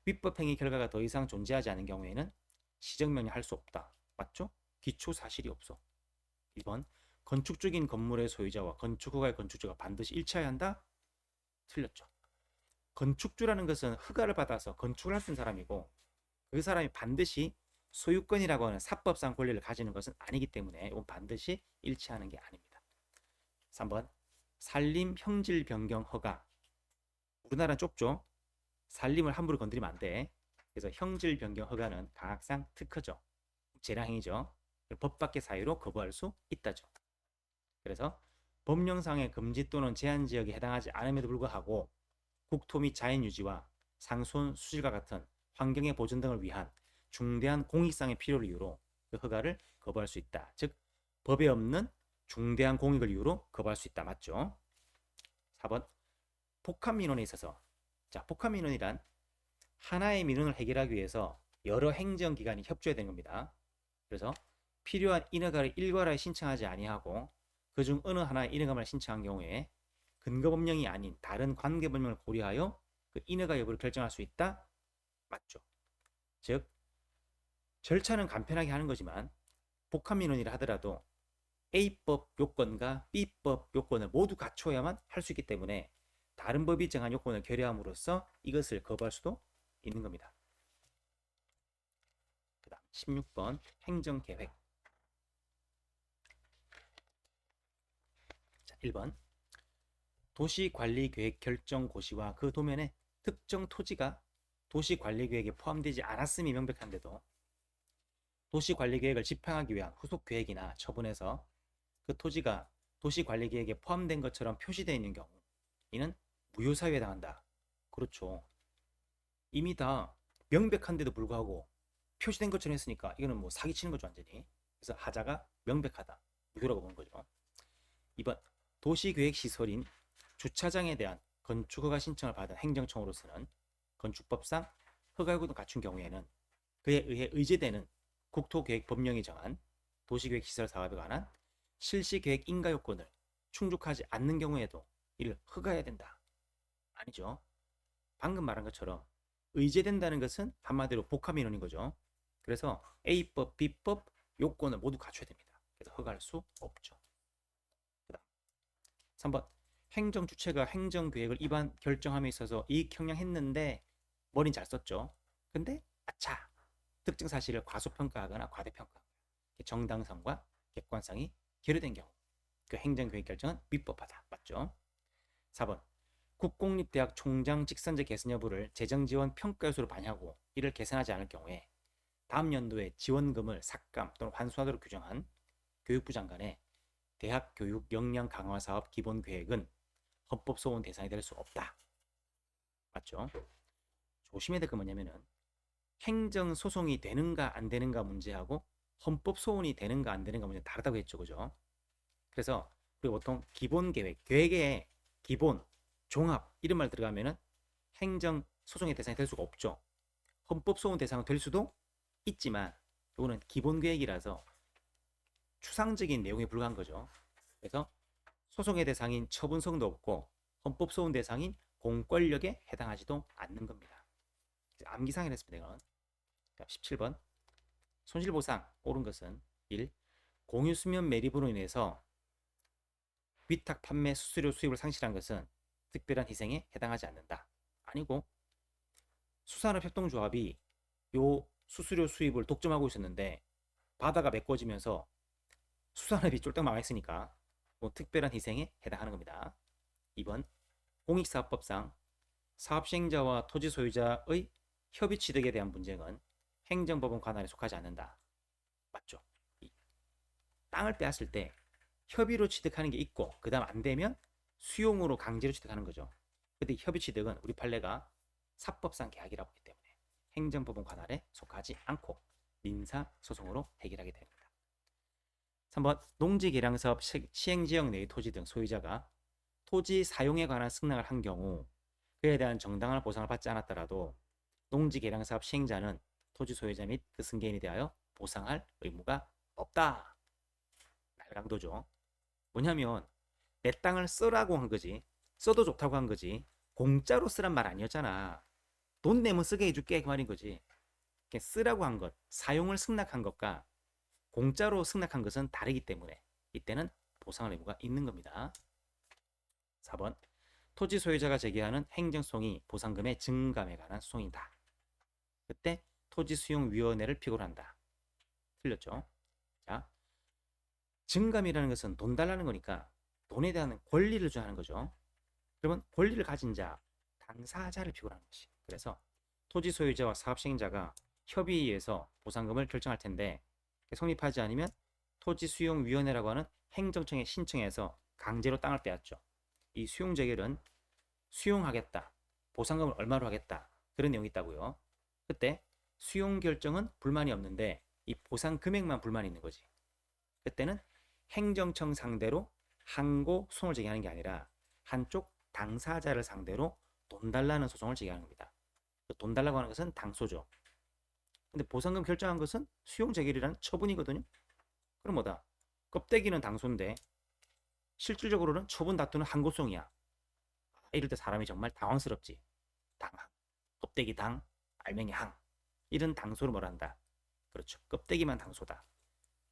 A: 위법행위 결과가 더 이상 존재하지 않은 경우에는 시정명령 할 수 없다. 맞죠? 기초 사실이 없어. 2번. 건축 중인 건물의 소유자와 건축 허가의 건축주가 반드시 일치해야 한다? 틀렸죠. 건축주라는 것은 허가를 받아서 건축을 할 수 있는 사람이고 그 사람이 반드시 소유권이라고 하는 사법상 권리를 가지는 것은 아니기 때문에 이건 반드시 일치하는 게 아닙니다. 3번. 산림 형질 변경 허가. 우리나라는 좁죠. 산림을 함부로 건드리면 안 돼. 그래서 형질 변경 허가는 강학상 특허죠. 재량행위죠. 법 밖의 사유로 거부할 수 있다죠. 그래서 법령상의 금지 또는 제한 지역에 해당하지 않음에도 불구하고 국토 및 자연 유지와 상수원 수질과 같은 환경의 보존 등을 위한 중대한 공익상의 필요를 이유로 그 허가를 거부할 수 있다. 즉 법에 없는 중대한 공익을 이유로 거부할 수 있다. 맞죠? 4번. 복합민원에 있어서, 자, 복합민원이란 하나의 민원을 해결하기 위해서 여러 행정기관이 협조해야 되는 겁니다. 그래서 필요한 인허가를 일괄하여 신청하지 아니하고 그중 어느 하나의 인허가만 신청한 경우에 근거법령이 아닌 다른 관계법령을 고려하여 그 인허가 여부를 결정할 수 있다? 맞죠? 즉 절차는 간편하게 하는 거지만 복합민원이라 하더라도 A법 요건과 B법 요건을 모두 갖춰야만 할 수 있기 때문에 다른 법이 정한 요건을 결여함으로써 이것을 거부할 수도 있는 겁니다. 그 다음 16번 행정계획. 자, 1번. 도시관리계획 결정 고시와 그 도면에 특정 토지가 도시관리계획에 포함되지 않았음이 명백한데도 도시관리계획을 집행하기 위한 후속계획이나 처분에서 그 토지가 도시관리계획에 포함된 것처럼 표시되어 있는 경우 이는 무효사유에 해당한다. 그렇죠. 이미 다 명백한데도 불구하고 표시된 것처럼 했으니까 이거는 뭐 사기치는 거죠 완전히. 그래서 하자가 명백하다. 무효라고 보는 거죠. 2번. 도시계획시설인 주차장에 대한 건축허가 신청을 받은 행정청으로서는 건축법상 허가요건을 갖춘 경우에는 그에 의해 의제되는 국토계획법령이 정한 도시계획시설 사업에 관한 실시계획 인가요건을 충족하지 않는 경우에도 이를 허가해야 된다. 아니죠. 방금 말한 것처럼 의제된다는 것은 한마디로 복합민원인 거죠. 그래서 A법, B법 요건을 모두 갖춰야 됩니다. 그래서 허가할 수 없죠. 그 다음 3번. 행정주체가 행정계획을 위반 결정함에 있어서 이익 형량했는데 머리는 잘 썼죠. 근데 아차! 특정 사실을 과소평가하거나 과대평가, 정당성과 객관성이 결여된 경우 그 행정계획 결정은 위법하다. 맞죠? 4번. 국공립대학 총장 직선제 개선 여부를 재정지원 평가요소로 반영하고 이를 개선하지 않을 경우에 다음 연도에 지원금을 삭감 또는 환수하도록 규정한 교육부 장관의 대학 교육 역량 강화 사업 기본 계획은 헌법 소원 대상이 될 수 없다. 맞죠? 조심해야 될 건 뭐냐면은 행정 소송이 되는가 안 되는가 문제하고 헌법 소원이 되는가 안 되는가 문제 다르다고 했죠. 그죠? 그래서 우리가 보통 기본 계획, 계획의 기본, 종합 이런 말 들어가면은 행정 소송의 대상이 될 수가 없죠. 헌법 소원 대상은 될 수도 있지만 이거는 기본 계획이라서 추상적인 내용에 불과한 거죠. 그래서 소송의 대상인 처분성도 없고 헌법 소원 대상인 공권력에 해당하지도 않는 겁니다. 암기상을 했습니다. 이건 17번. 손실보상 옳은 것은 1. 공유수면 매립으로 인해서 위탁 판매 수수료 수입을 상실한 것은 특별한 희생에 해당하지 않는다. 아니고 수산업협동조합이 요 수수료 수입을 독점하고 있었는데 바다가 메꿔지면서 수산업이 쫄딱 망했으니까 뭐 특별한 희생에 해당하는 겁니다. 2번 공익사업법상 사업시행자와 토지 소유자의 협의 취득에 대한 분쟁은 행정법원 관할에 속하지 않는다. 맞죠? 땅을 빼앗을 때 협의로 취득하는 게 있고 그 다음 안 되면 수용으로 강제로 취득하는 거죠. 근데 협의 취득은 우리 판례가 사법상 계약이라고 하기 때문에 행정법원 관할에 속하지 않고 민사소송으로 해결하게 됩니다. 3번 농지개량사업 시행지역 내의 토지 등 소유자가 토지 사용에 관한 승낙을 한 경우 그에 대한 정당한 보상을 받지 않았더라도 농지개량사업 시행자는 토지 소유자 및 그 승계인에 대하여 보상할 의무가 없다. 날강도죠. 뭐냐면 내 땅을 쓰라고 한 거지, 써도 좋다고 한 거지, 공짜로 쓰란 말 아니었잖아. 돈 내면 쓰게 해줄게 그 말인 거지. 쓰라고 한 것, 사용을 승낙한 것과 공짜로 승낙한 것은 다르기 때문에 이때는 보상할 의무가 있는 겁니다. 4번 토지 소유자가 제기하는 행정소송이 보상금의 증감에 관한 소송이다. 그때 토지수용위원회를 피고를 한다. 틀렸죠? 자, 증감이라는 것은 돈 달라는 거니까 돈에 대한 권리를 주는 거죠. 그러면 권리를 가진 자, 당사자를 피고를 하는 것이. 그래서 토지 소유자와 사업시행자가 협의에 의해서 보상금을 결정할 텐데 성립하지 않으면 토지수용위원회라고 하는 행정청에 신청해서 강제로 땅을 빼앗죠. 이 수용재결은 수용하겠다, 보상금을 얼마로 하겠다, 그런 내용이 있다고요. 그때 수용 결정은 불만이 없는데 이 보상 금액만 불만이 있는 거지. 그때는 행정청 상대로 항고 소송을 제기하는 게 아니라 한쪽 당사자를 상대로 돈 달라는 소송을 제기하는 겁니다. 돈 달라고 하는 것은 당소죠. 근데 보상금 결정한 것은 수용 재결이라는 처분이거든요. 그럼 뭐다? 껍데기는 당소인데 실질적으로는 처분 다투는 항고소송이야. 이럴 때 사람이 정말 당황스럽지. 당항, 껍데기 당, 알맹이 항. 이런 당소를 뭐라 한다? 그렇죠. 껍데기만 당소다.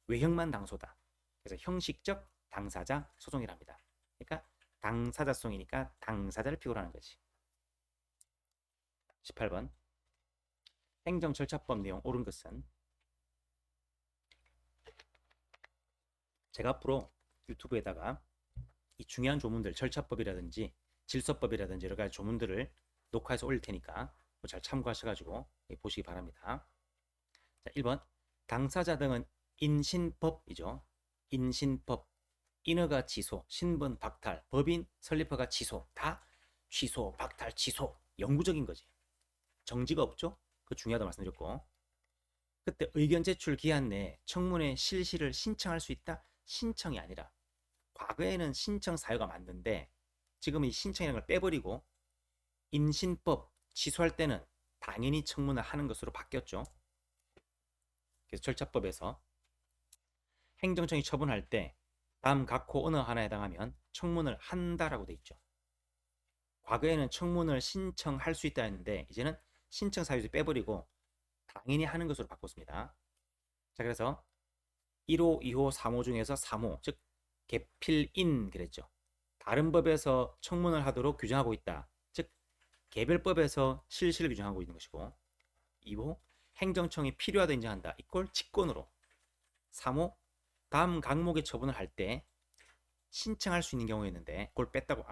A: 외형만 당소다. 그래서 형식적 당사자 소송이랍니다. 그러니까 당사자 소송이니까 당사자를 피고를 하는 거지. 18번 행정절차법 내용 옳은 것은 제가 앞으로 유튜브에다가 이 중요한 조문들, 절차법이라든지 질서법이라든지 여러 가지 조문들을 녹화해서 올릴 테니까 잘 참고하셔가지고 보시기 바랍니다. 자, 1번 당사자 등은 인신법이죠. 인신법, 인허가 취소, 신분 박탈, 법인 설립허가 취소, 다 취소, 박탈, 취소, 영구적인 거지. 정지가 없죠? 그 중요하다고 말씀드렸고, 그때 의견 제출 기한 내에 청문회 실시를 신청할 수 있다? 신청이 아니라, 과거에는 신청 사유가 맞는데 지금 이 신청이라는 걸 빼버리고 인신법 취소할 때는 당연히 청문을 하는 것으로 바뀌었죠. 그래서 절차법에서 행정청이 처분할 때 다음 각호 어느 하나에 해당하면 청문을 한다라고 돼 있죠. 과거에는 청문을 신청할 수 있다 했는데 이제는 신청 사유를 빼버리고 당연히 하는 것으로 바꿨습니다. 자, 그래서 1호, 2호, 3호 중에서 3호, 즉 개필인 그랬죠. 다른 법에서 청문을 하도록 규정하고 있다. 즉 개별법에서 실시를 규정하고 있는 것이고, 2호 행정청이 필요하다 인정한다. 이걸 직권으로. 3호 다음 강목의 처분을 할 때 신청할 수 있는 경우였는데 그걸 뺐다고.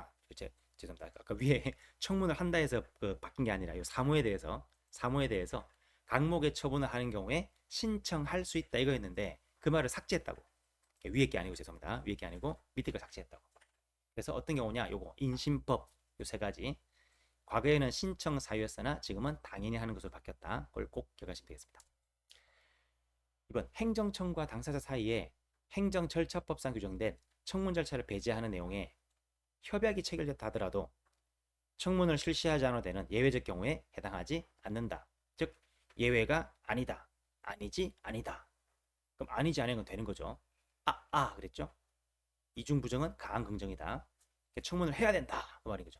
A: 죄송합니다. 아까 위에 청문을 한다 해서 바뀐 게 아니라 이 3호에 대해서 강목의 처분을 하는 경우에 신청할 수 있다 이거였는데 그 말을 삭제했다고. 위에 게 아니고 죄송합니다. 위에 게 아니고 밑에 걸 삭제했다고. 그래서 어떤 경우냐? 요거 인신법 요 세 가지. 과거에는 신청 사유였으나 지금은 당연히 하는 것으로 바뀌었다. 그걸 꼭 기억하시면 되겠습니다. 이번 행정청과 당사자 사이에 행정절차법상 규정된 청문 절차를 배제하는 내용에 협약이 체결됐다 하더라도 청문을 실시하지 않아도 되는 예외적 경우에 해당하지 않는다. 즉 예외가 아니다, 아니지, 아니다. 그럼 아니지, 아니는 건 되는 거죠. 그랬죠? 이중부정은 강한 긍정이다. 청문을 해야 된다 그 말인 거죠.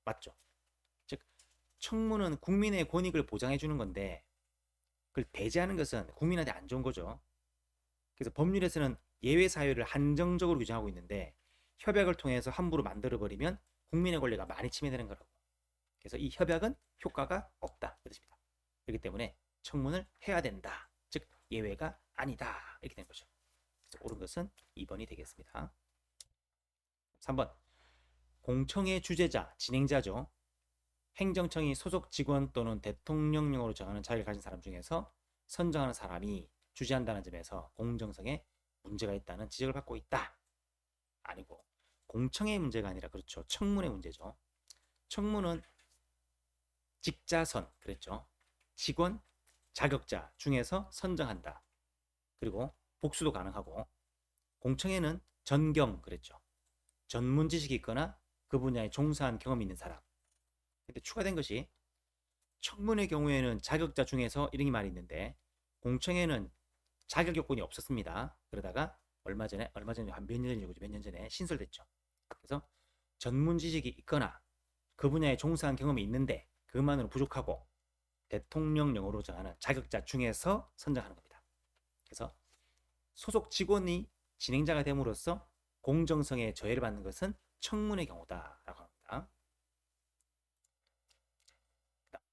A: 맞죠? 즉 청문은 국민의 권익을 보장해 주는 건데 그걸 배제하는 것은 국민한테 안 좋은 거죠. 그래서 법률에서는 예외 사유를 한정적으로 규정하고 있는데 협약을 통해서 함부로 만들어버리면 국민의 권리가 많이 침해되는 거라고. 그래서 이 협약은 효과가 없다 그 뜻입니다. 그렇기 때문에 청문을 해야 된다. 즉 예외가 아니다 이렇게 된 거죠. 옳은 것은 2번이 되겠습니다. 3번. 공청회 주재자, 진행자죠. 행정청이 소속 직원 또는 대통령령으로 정하는 자격을 가진 사람 중에서 선정하는 사람이 주재한다는 점에서 공정성에 문제가 있다는 지적을 받고 있다. 아니고 공청회의 문제가 아니라 그렇죠. 청문의 문제죠. 청문은 직자선 그랬죠. 직원, 자격자 중에서 선정한다. 그리고 복수도 가능하고 공청회는 전경 그랬죠. 전문 지식이 있거나 그 분야에 종사한 경험이 있는 사람. 근데 추가된 것이 청문의 경우에는 자격자 중에서 이런 말이 있는데 공청회는 자격 요건이 없었습니다. 그러다가 얼마 전에 한 몇 년 전에 신설됐죠. 그래서 전문 지식이 있거나 그 분야에 종사한 경험이 있는데 그만으로 부족하고 대통령령으로 정하는 자격자 중에서 선정하는 겁니다. 그래서 소속 직원이 진행자가 됨으로써 공정성에 저해를 받는 것은 청문의 경우다라고 합니다.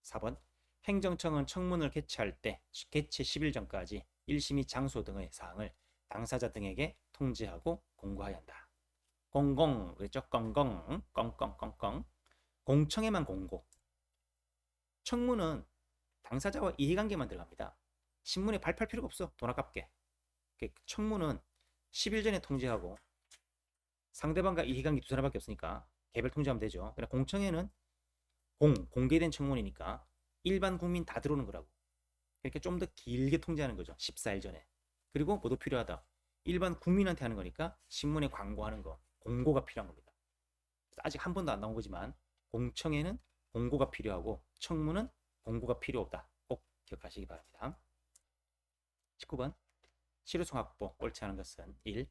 A: 4번. 행정청은 청문을 개최할 때 개최 10일 전까지 일심의 장소 등의 사항을 당사자 등에게 통지하고 공고하여야 한다. 공공 그랬죠? 꽁꽁 꽁꽁꽁꽁 공청회만 공고. 청문은 당사자와 이해관계만 들어갑니다. 신문에 발표할 필요가 없어. 돈 아깝게. 청문은 10일 전에 통지하고 상대방과 이해관계 두 사람밖에 없으니까 개별 통지하면 되죠. 그러나 공청회는 공개된 청문이니까 일반 국민 다 들어오는 거라고. 이렇게 좀 더 길게 통지하는 거죠. 14일 전에. 그리고 뭐도 필요하다. 일반 국민한테 하는 거니까 신문에 광고하는 거, 공고가 필요한 겁니다. 아직 한 번도 안 나온 거지만 공청회는 공고가 필요하고 청문은 공고가 필요 없다. 꼭 기억하시기 바랍니다. 19번. 실효성 확보 옳지 않은 것은 1.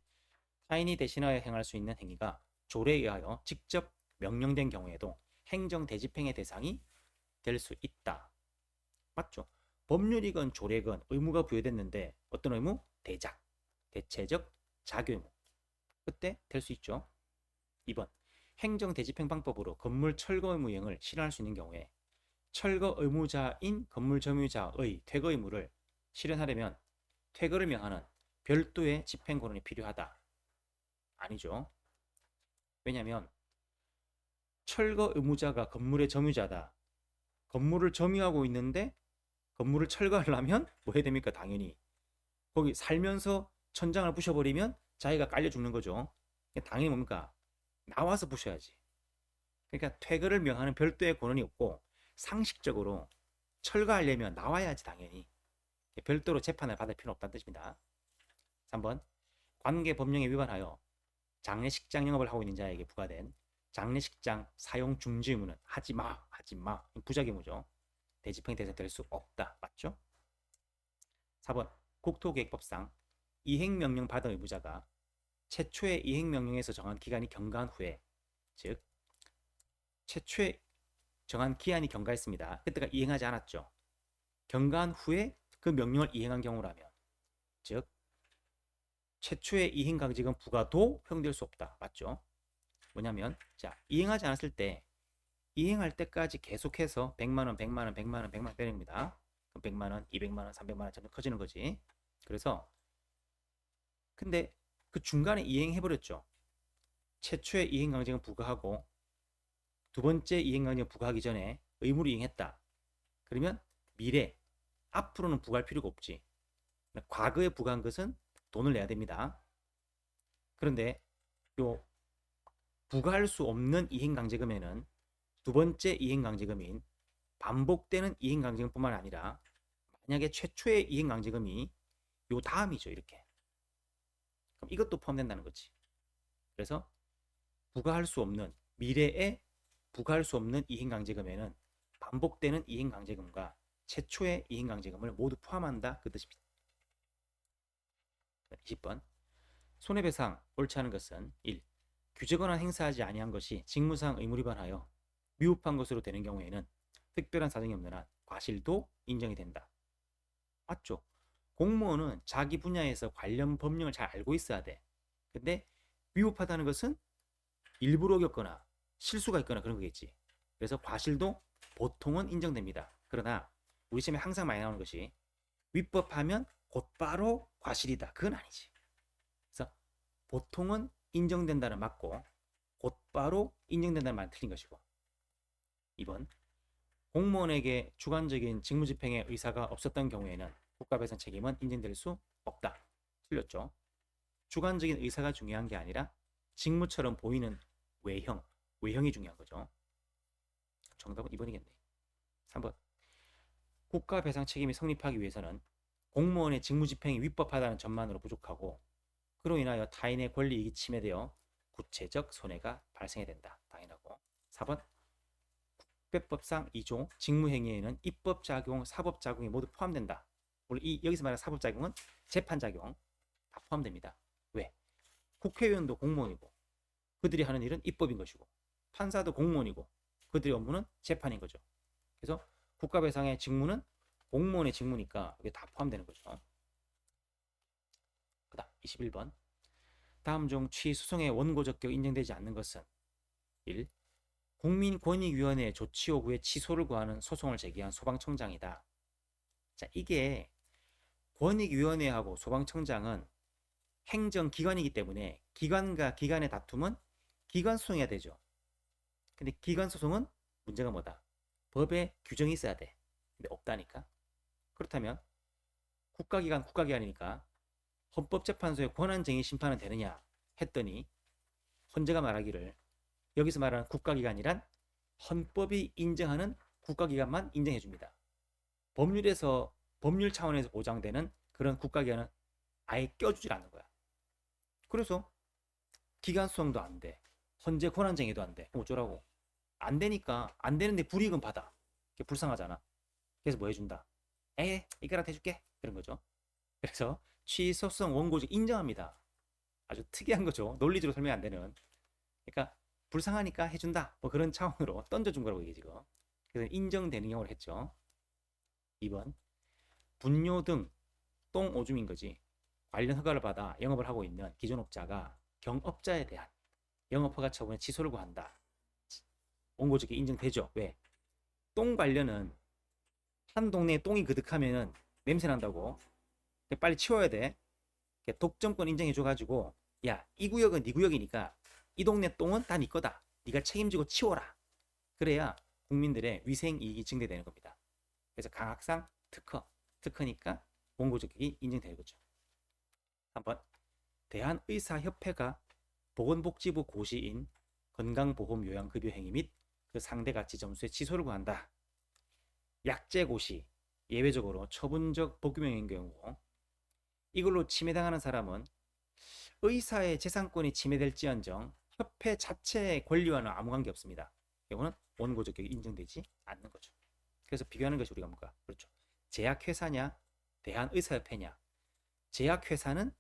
A: 타인이 대신하여 행할 수 있는 행위가 조례에 의하여 직접 명령된 경우에도 행정대집행의 대상이 될 수 있다. 맞죠? 법률이건 조례건 의무가 부여됐는데 어떤 의무? 대작, 대체적 자교의무. 그때 될 수 있죠. 2번. 행정대집행 방법으로 건물 철거 의무 이행을 실현할 수 있는 경우에 철거 의무자인 건물 점유자의 퇴거 의무를 실현하려면 퇴거를 명하는 별도의 집행권한이 필요하다. 아니죠. 왜냐하면 철거 의무자가 건물의 점유자다. 건물을 점유하고 있는데 건물을 철거하려면 뭐 해야 됩니까? 당연히 거기 살면서 천장을 부셔버리면 자기가 깔려 죽는 거죠. 당연히 뭡니까? 나와서 부셔야지. 그러니까 퇴거를 명하는 별도의 권한이 없고 상식적으로 철거하려면 나와야지 당연히. 별도로 재판을 받을 필요는 없다는 뜻입니다. 3번. 관계법령에 위반하여 장례식장 영업을 하고 있는 자에게 부과된 장례식장 사용 중지 의무는 하지마 부작의무죠. 대집행이 대상될 수 없다. 맞죠? 4번. 국토계획법상 이행명령 받은 의무자가 최초의 이행명령에서 정한 기간이 경과한 후에, 즉 최초의 정한 기한이 경과했습니다. 그때가 이행하지 않았죠. 경과한 후에 그 명령을 이행한 경우라면, 즉 최초의 이행강제금 부과도 허용될 수 없다. 맞죠? 뭐냐면 자, 이행하지 않았을 때 이행할 때까지 계속해서 100만원, 100만원, 100만원, 100만원 때립니다. 그럼 100만원, 200만원, 300만원 점점 커지는 거지. 그래서 근데 그 중간에 이행해버렸죠. 최초의 이행강제금 부과하고 두 번째 이행강제금 부과하기 전에 의무를 이행했다. 그러면 미래, 앞으로는 부과할 필요가 없지. 과거에 부과한 것은 돈을 내야 됩니다. 그런데 요 부과할 수 없는 이행강제금에는 두 번째 이행강제금인 반복되는 이행강제금뿐만 아니라 만약에 최초의 이행강제금이 요 다음이죠. 이렇게. 그럼 이것도 포함된다는 거지. 그래서 부과할 수 없는 미래에 부과할 수 없는 이행강제금에는 반복되는 이행강제금과 최초의 이행강제금을 모두 포함한다. 그 뜻입니다. 20번. 손해배상 옳지 않은 것은 1. 규제권한 행사하지 아니한 것이 직무상 의무 위반하여 미흡한 것으로 되는 경우에는 특별한 사정이 없는 한 과실도 인정이 된다. 맞죠? 공무원은 자기 분야에서 관련 법령을 잘 알고 있어야 돼. 근데 미흡하다는 것은 일부러 겪거나 실수가 있거나 그런 거겠지. 그래서 과실도 보통은 인정됩니다. 그러나 우리 시험에 항상 많이 나오는 것이 위법하면 곧바로 과실이다. 그건 아니지. 보통은 인정된다는 맞고 곧바로 인정된다는 말은 틀린 것이고, 2번 공무원에게 주관적인 직무집행의 의사가 없었던 경우에는 국가배상 책임은 인정될 수 없다. 틀렸죠. 주관적인 의사가 중요한 게 아니라 직무처럼 보이는 외형이 중요한 거죠. 정답은 2번이겠네. 3번 국가배상 책임이 성립하기 위해서는 공무원의 직무집행이 위법하다는 점만으로 부족하고 그로 인하여 타인의 권리이익이 침해되어 구체적 손해가 발생해야 된다. 당연하고. 4번 국배법상 2조 직무행위에는 입법작용, 사법작용이 모두 포함된다. 물론 여기서 말하는 사법작용은 재판작용 다 포함됩니다. 왜? 국회의원도 공무원이고 그들이 하는 일은 입법인 것이고 판사도 공무원이고 그들의 업무는 재판인 거죠. 그래서 국가배상의 직무는 공무원의 직무니까 이게 다 포함되는 거죠. 그 다음 21번 다음 중 취소송의 원고적격 인정되지 않는 것은 1. 국민권익위원회의 조치 요구에 취소를 구하는 소송을 제기한 소방청장이다. 자, 이게 권익위원회하고 소방청장은 행정기관이기 때문에 기관과 기관의 다툼은 기관 소송해야 되죠. 근데 기관 소송은 문제가 뭐다? 법에 규정이 있어야 돼. 근데 없다니까. 그렇다면 국가기관이니까 헌법재판소의 권한쟁의 심판은 되느냐 했더니 헌재가 말하기를 여기서 말하는 국가기관이란 헌법이 인정하는 국가기관만 인정해 줍니다. 법률 차원에서 보장되는 그런 국가기관은 아예 껴주질 않는 거야. 그래서 기관 소송도 안 돼. 헌재 권한쟁의도 안 돼. 어쩌라고? 안 되니까 안 되는데 불이익은 받아. 그게 불쌍하잖아. 그래서 뭐 해준다? 이거라도 해줄게. 그런 거죠. 그래서 취소성 원고적 인정합니다. 아주 특이한 거죠. 논리적으로 설명 안 되는. 그러니까 불쌍하니까 해준다. 뭐 그런 차원으로 던져준 거라고 이게 지금. 그래서 인정되는 경우를 했죠. 2번 분뇨 등 똥 오줌인 거지. 관련 허가를 받아 영업을 하고 있는 기존 업자가 경업자에 대한 영업허가 처분에 취소를 구한다. 원고적이 인정되죠. 왜? 똥 관련은 한 동네에 똥이 그득하면은 냄새 난다고. 빨리 치워야 돼. 독점권 인정해줘가지고 야, 이 구역은 네 구역이니까 이 동네 똥은 다 네 거다. 네가 책임지고 치워라. 그래야 국민들의 위생 이익이 증대되는 겁니다. 그래서 강학상 특허니까 원고적격이 인정되는 거죠. 한번 대한의사협회가 보건복지부 고시인 건강보험요양급여행위 및 그 상대가치 점수의 취소를 구한다. 약제고시 예외적으로 처분적 복유명인 경우 이걸로 침해당하는 사람은 의사의 재산권이 침해될지언정 협회 자체의 권리와는 아무 관계 없습니다. 이거는 원고적격이 인정되지 않는 거죠. 그래서 비교하는 것이 우리가 뭔가 그렇죠. 제약회사냐 대한의사협회냐. 제약회사는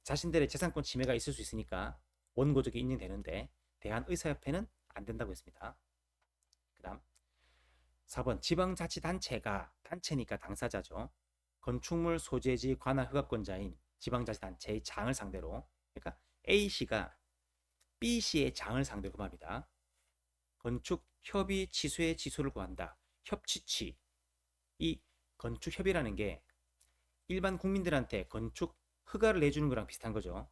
A: 자신들의 재산권 침해가 있을 수 있으니까 원고적이 인정되는데 대한의사협회는 안 된다고 했습니다. 그 다음 4번 지방자치단체가 단체니까 당사자죠. 건축물 소재지 관할 허가권자인 지방자치단체의 장을 상대로 그러니까 A씨가 B씨의 장을 상대로 금합니다. 건축 협의 취소의 취소를 구한다. 협치취. 이 건축 협의라는 게 일반 국민들한테 건축 허가를 내주는 거랑 비슷한 거죠.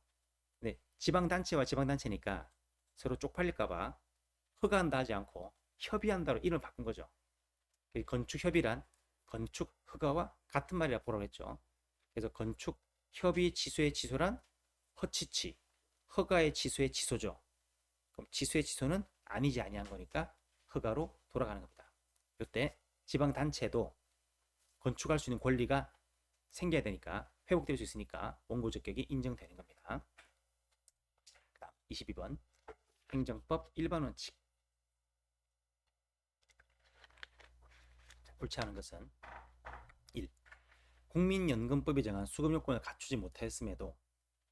A: 근데 지방단체와 지방단체니까 서로 쪽팔릴까봐 허가한다 하지 않고 협의한다로 이름을 바꾼 거죠. 건축 협의란 건축 허가와 같은 말이라 보라고 했죠. 그래서 건축 협의 취소의 취소란 허치취, 허가의 취소의 취소죠. 그럼 취소의 취소는 아니지 아니한 거니까 허가로 돌아가는 겁니다. 이때 지방단체도 건축할 수 있는 권리가 생겨야 되니까 회복될 수 있으니까 원고적격이 인정되는 겁니다. 그다음 22번 행정법 일반 원칙. 옳지 않은 것은 1. 국민연금법이 정한 수급 요건을 갖추지 못하였음에도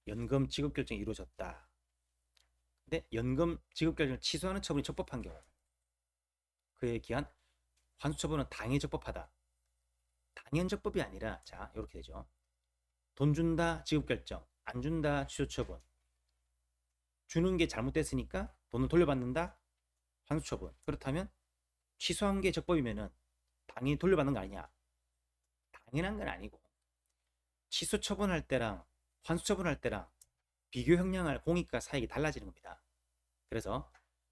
A: 연금 지급 결정이 이루어졌다. 근데 연금 지급 결정을 취소하는 처분이 적법한 경우 그에 기한 환수 처분은 당연히 적법하다. 당연적법이 아니라 자 이렇게 되죠. 돈 준다 지급 결정, 안 준다 취소 처분. 주는 게 잘못됐으니까 돈을 돌려받는다 환수 처분. 그렇다면 취소한 게 적법이면은 당연히 돌려받는 거 아니냐? 당연한 건 아니고 취소 처분할 때랑 환수 처분할 때랑 비교 형량할 공익과 사익이 달라지는 겁니다. 그래서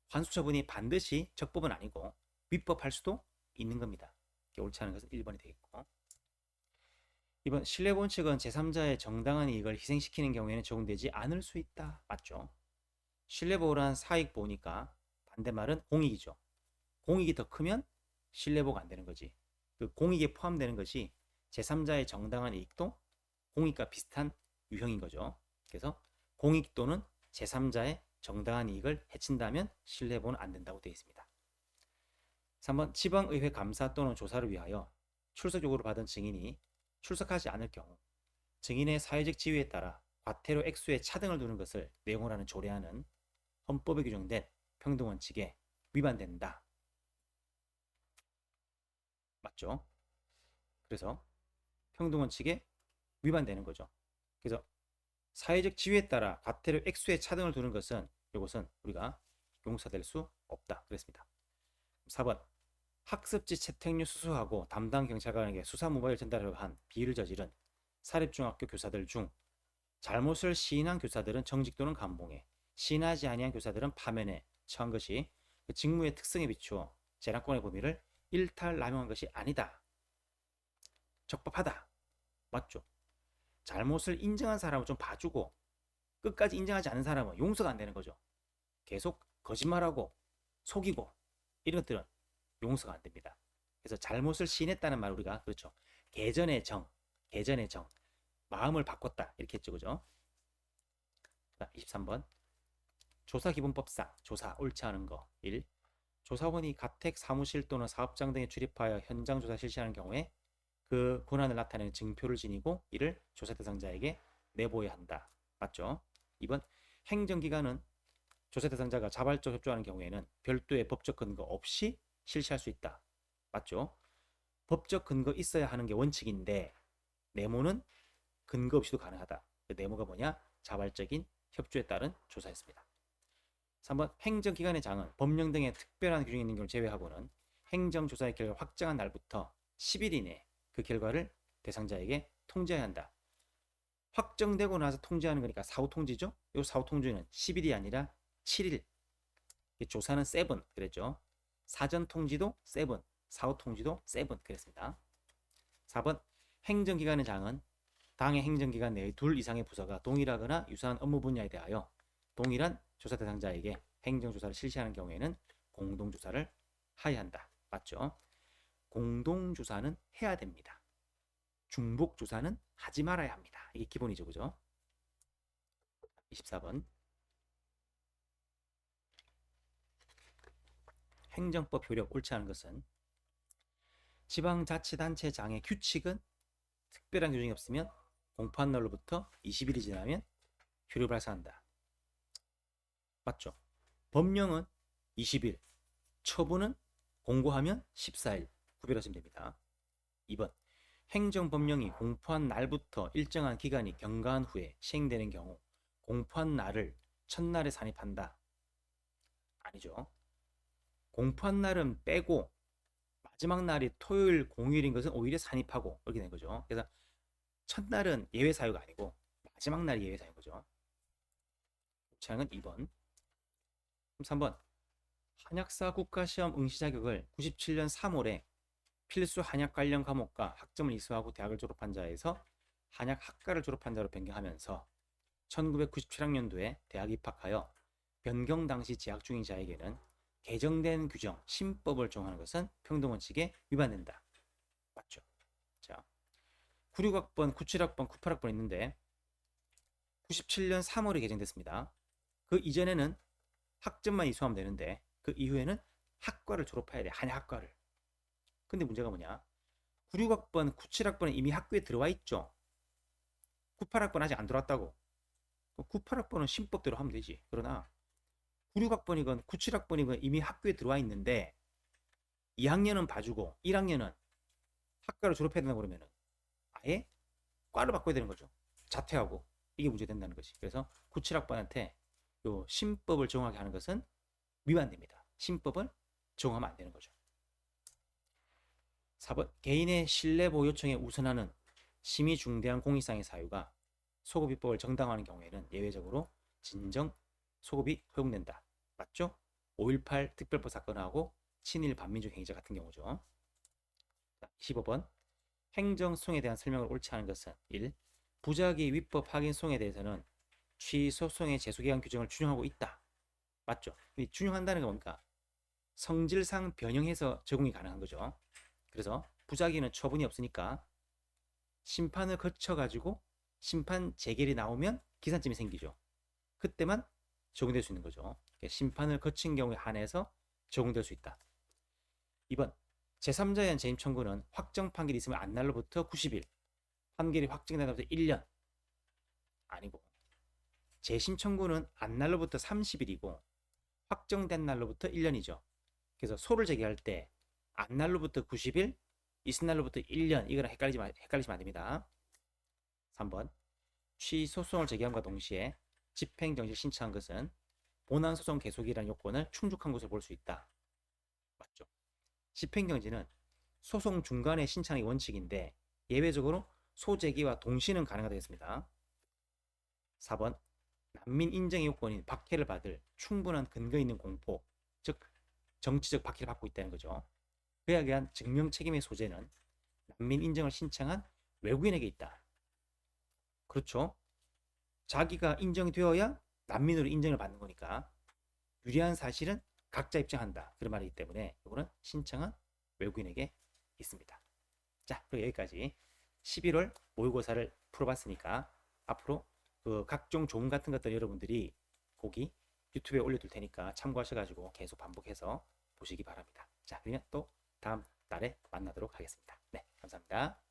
A: 환수 처분이 반드시 적법은 아니고 위법할 수도 있는 겁니다. 옳지 않은 것은 1번이 되겠고, 2번 신뢰본칙은 제3자의 정당한 이익을 희생시키는 경우에는 적용되지 않을 수 있다. 맞죠? 신뢰보호란 사익보호니까 반대말은 공익이죠. 공익이 더 크면 신뢰보호가 안 되는 거지. 그 공익에 포함되는 것이 제3자의 정당한 이익도 공익과 비슷한 유형인 거죠. 그래서 공익 또는 제3자의 정당한 이익을 해친다면 신뢰보호는 안 된다고 되어 있습니다. 3번 지방의회 감사 또는 조사를 위하여 출석 요구를 받은 증인이 출석하지 않을 경우 증인의 사회적 지위에 따라 과태료 액수에 차등을 두는 것을 내용을 하는 조례안은 헌법에 규정된 평등원칙에 위반된다. 맞죠? 그래서 평등원칙에 위반되는 거죠. 그래서 사회적 지위에 따라 과태료 액수에 차등을 두는 것은 이것은 우리가 용서될 수 없다. 그랬습니다. 4번 학습지 채택료 수수하고 담당 경찰관에게 수사 무바일 전달하려고 한 비위를 저지른 사립중학교 교사들 중 잘못을 시인한 교사들은 정직 또는 감봉에, 시인하지 아니한 교사들은 파면에 처한 것이 그 직무의 특성에 비추어 재량권의 범위를 일탈남용한 것이 아니다. 적법하다. 맞죠? 잘못을 인정한 사람은 좀 봐주고 끝까지 인정하지 않는 사람은 용서가 안 되는 거죠. 계속 거짓말하고 속이고 이런 것들은 용서가 안 됩니다. 그래서 잘못을 시인했다는 말 우리가 그렇죠. 개전의 정, 마음을 바꿨다 이렇게 했죠, 그죠? 23번 조사기본법상 조사 옳지 않은 거 1. 조사원이 가택, 사무실 또는 사업장 등에 출입하여 현장 조사 실시하는 경우에 그 권한을 나타내는 증표를 지니고 이를 조사 대상자에게 내보여야 한다. 맞죠? 2번 행정기관은 조사 대상자가 자발적 협조하는 경우에는 별도의 법적 근거 없이 실시할 수 있다. 맞죠? 법적 근거 있어야 하는 게 원칙인데 네모는 근거 없이도 가능하다. 그 네모가 뭐냐? 자발적인 협조에 따른 조사였습니다. 3번 행정기관의 장은 법령 등의 특별한 규정이 있는 경우를 제외하고는 행정조사의 결과를 확정한 날부터 10일 이내 그 결과를 대상자에게 통지해야 한다. 확정되고 나서 통지하는 거니까 사후통지죠. 이 사후통지는 10일이 아니라 7일. 조사는 7 그랬죠. 사전통지도 7, 사후통지도 7 그랬습니다. 4번 행정기관의 장은 당의 행정기관 내의 2 이상의 부서가 동일하거나 유사한 업무 분야에 대하여 동일한 조사 대상자에게 행정조사를 실시하는 경우에는 공동조사를 하여야 한다. 맞죠? 공동조사는 해야 됩니다. 중복조사는 하지 말아야 합니다. 이게 기본이죠. 그죠? 24번 행정법 효력 옳지 않은 것은 지방자치단체장의 규칙은 특별한 규정이 없으면 공포한 날로부터 20일이 지나면 효력을 발생한다. 맞죠? 법령은 20일, 처분은 공고하면 14일 구별하시면 됩니다. 2번 행정법령이 공포한 날부터 일정한 기간이 경과한 후에 시행되는 경우 공포한 날을 첫날에 산입한다. 아니죠. 공포한 날은 빼고 마지막 날이 토요일 공휴일인 것은 오히려 산입하고 이렇게 된 거죠. 그래서 첫날은 예외 사유가 아니고 마지막 날이 예외 사유인 거죠. 차량은 2번. 3번 한약사 국가시험 응시 자격을 97년 3월에 필수 한약 관련 과목과 학점을 이수하고 대학을 졸업한 자에서 한약 학과를 졸업한 자로 변경하면서 1997학년도에 대학 입학하여 변경 당시 재학 중인 자에게는 개정된 규정, 신법을 적용하는 것은 평등원칙에 위반된다. 맞죠? 자, 96학번, 97학번, 98학번 있는데 97년 3월에 개정됐습니다. 그 이전에는 학점만 이수하면 되는데 그 이후에는 학과를 졸업해야 돼. 한약학과를. 근데 문제가 뭐냐? 96학번, 97학번은 이미 학교에 들어와 있죠. 98학번 아직 안 들어왔다고. 98학번은 신법대로 하면 되지. 그러나 96학번이건 97학번이건 이미 학교에 들어와 있는데 2학년은 봐주고 1학년은 학과를 졸업해야 된다고 그러면 아예 과를 바꿔야 되는 거죠. 자퇴하고. 이게 문제가 된다는 것이. 그래서 97학번한테 요 신법을 적용하게 하는 것은 위반됩니다. 신법을 적용하면 안 되는 거죠. 4번 개인의 신뢰보호 요청에 우선하는 심히 중대한 공익상의 사유가 소급입법을 정당화하는 경우에는 예외적으로 진정 소급이 허용된다. 맞죠? 5.18 특별법 사건하고 친일 반민족 행위자 같은 경우죠. 15번 행정소송에 대한 설명을 옳지 않은 것은 1. 부작위 위법 확인 소송에 대해서는 취소소송의 제소기간 규정을 준용하고 있다. 맞죠? 이 준용한다는 건 뭡니까? 성질상 변형해서 적용이 가능한 거죠. 그래서 부작위는 처분이 없으니까 심판을 거쳐가지고 심판 재결이 나오면 기산점이 생기죠. 그때만 적용될 수 있는 거죠. 심판을 거친 경우에 한해서 적용될 수 있다. 2번 제3자에 대한 재임 청구는 확정 판결이 있으면 안날로부터 90일, 판결이 확정된 날부터 1년 아니고 재심 청구는 안날로부터 30일이고 확정된 날로부터 1년이죠. 그래서 소를 제기할 때 안날로부터 90일, 이튿날로부터 1년 이거랑 헷갈리시면 안 됩니다. 3번 취소송을 제기함과 동시에 집행정지 신청한 것은 본안소송 계속이라는 요건을 충족한 것으로 볼 수 있다. 맞죠? 집행정지는 소송 중간에 신청이 원칙인데 예외적으로 소제기와 동시는 가능하겠습니다. 4번 난민 인정의 요건인 박해를 받을 충분한 근거 있는 공포, 즉 정치적 박해를 받고 있다는 거죠. 그에 의한 증명 책임의 소재는 난민 인정을 신청한 외국인에게 있다. 그렇죠? 자기가 인정이 되어야 난민으로 인정을 받는 거니까 유리한 사실은 각자 입증한다. 그런 말이기 때문에 이거는 신청한 외국인에게 있습니다. 자, 그리고 여기까지 11월 모의고사를 풀어봤으니까 앞으로 그 각종 조문 같은 것들 여러분들이 거기 유튜브에 올려둘 테니까 참고하셔가지고 계속 반복해서 보시기 바랍니다. 자, 그러면 또 다음 달에 만나도록 하겠습니다. 네, 감사합니다.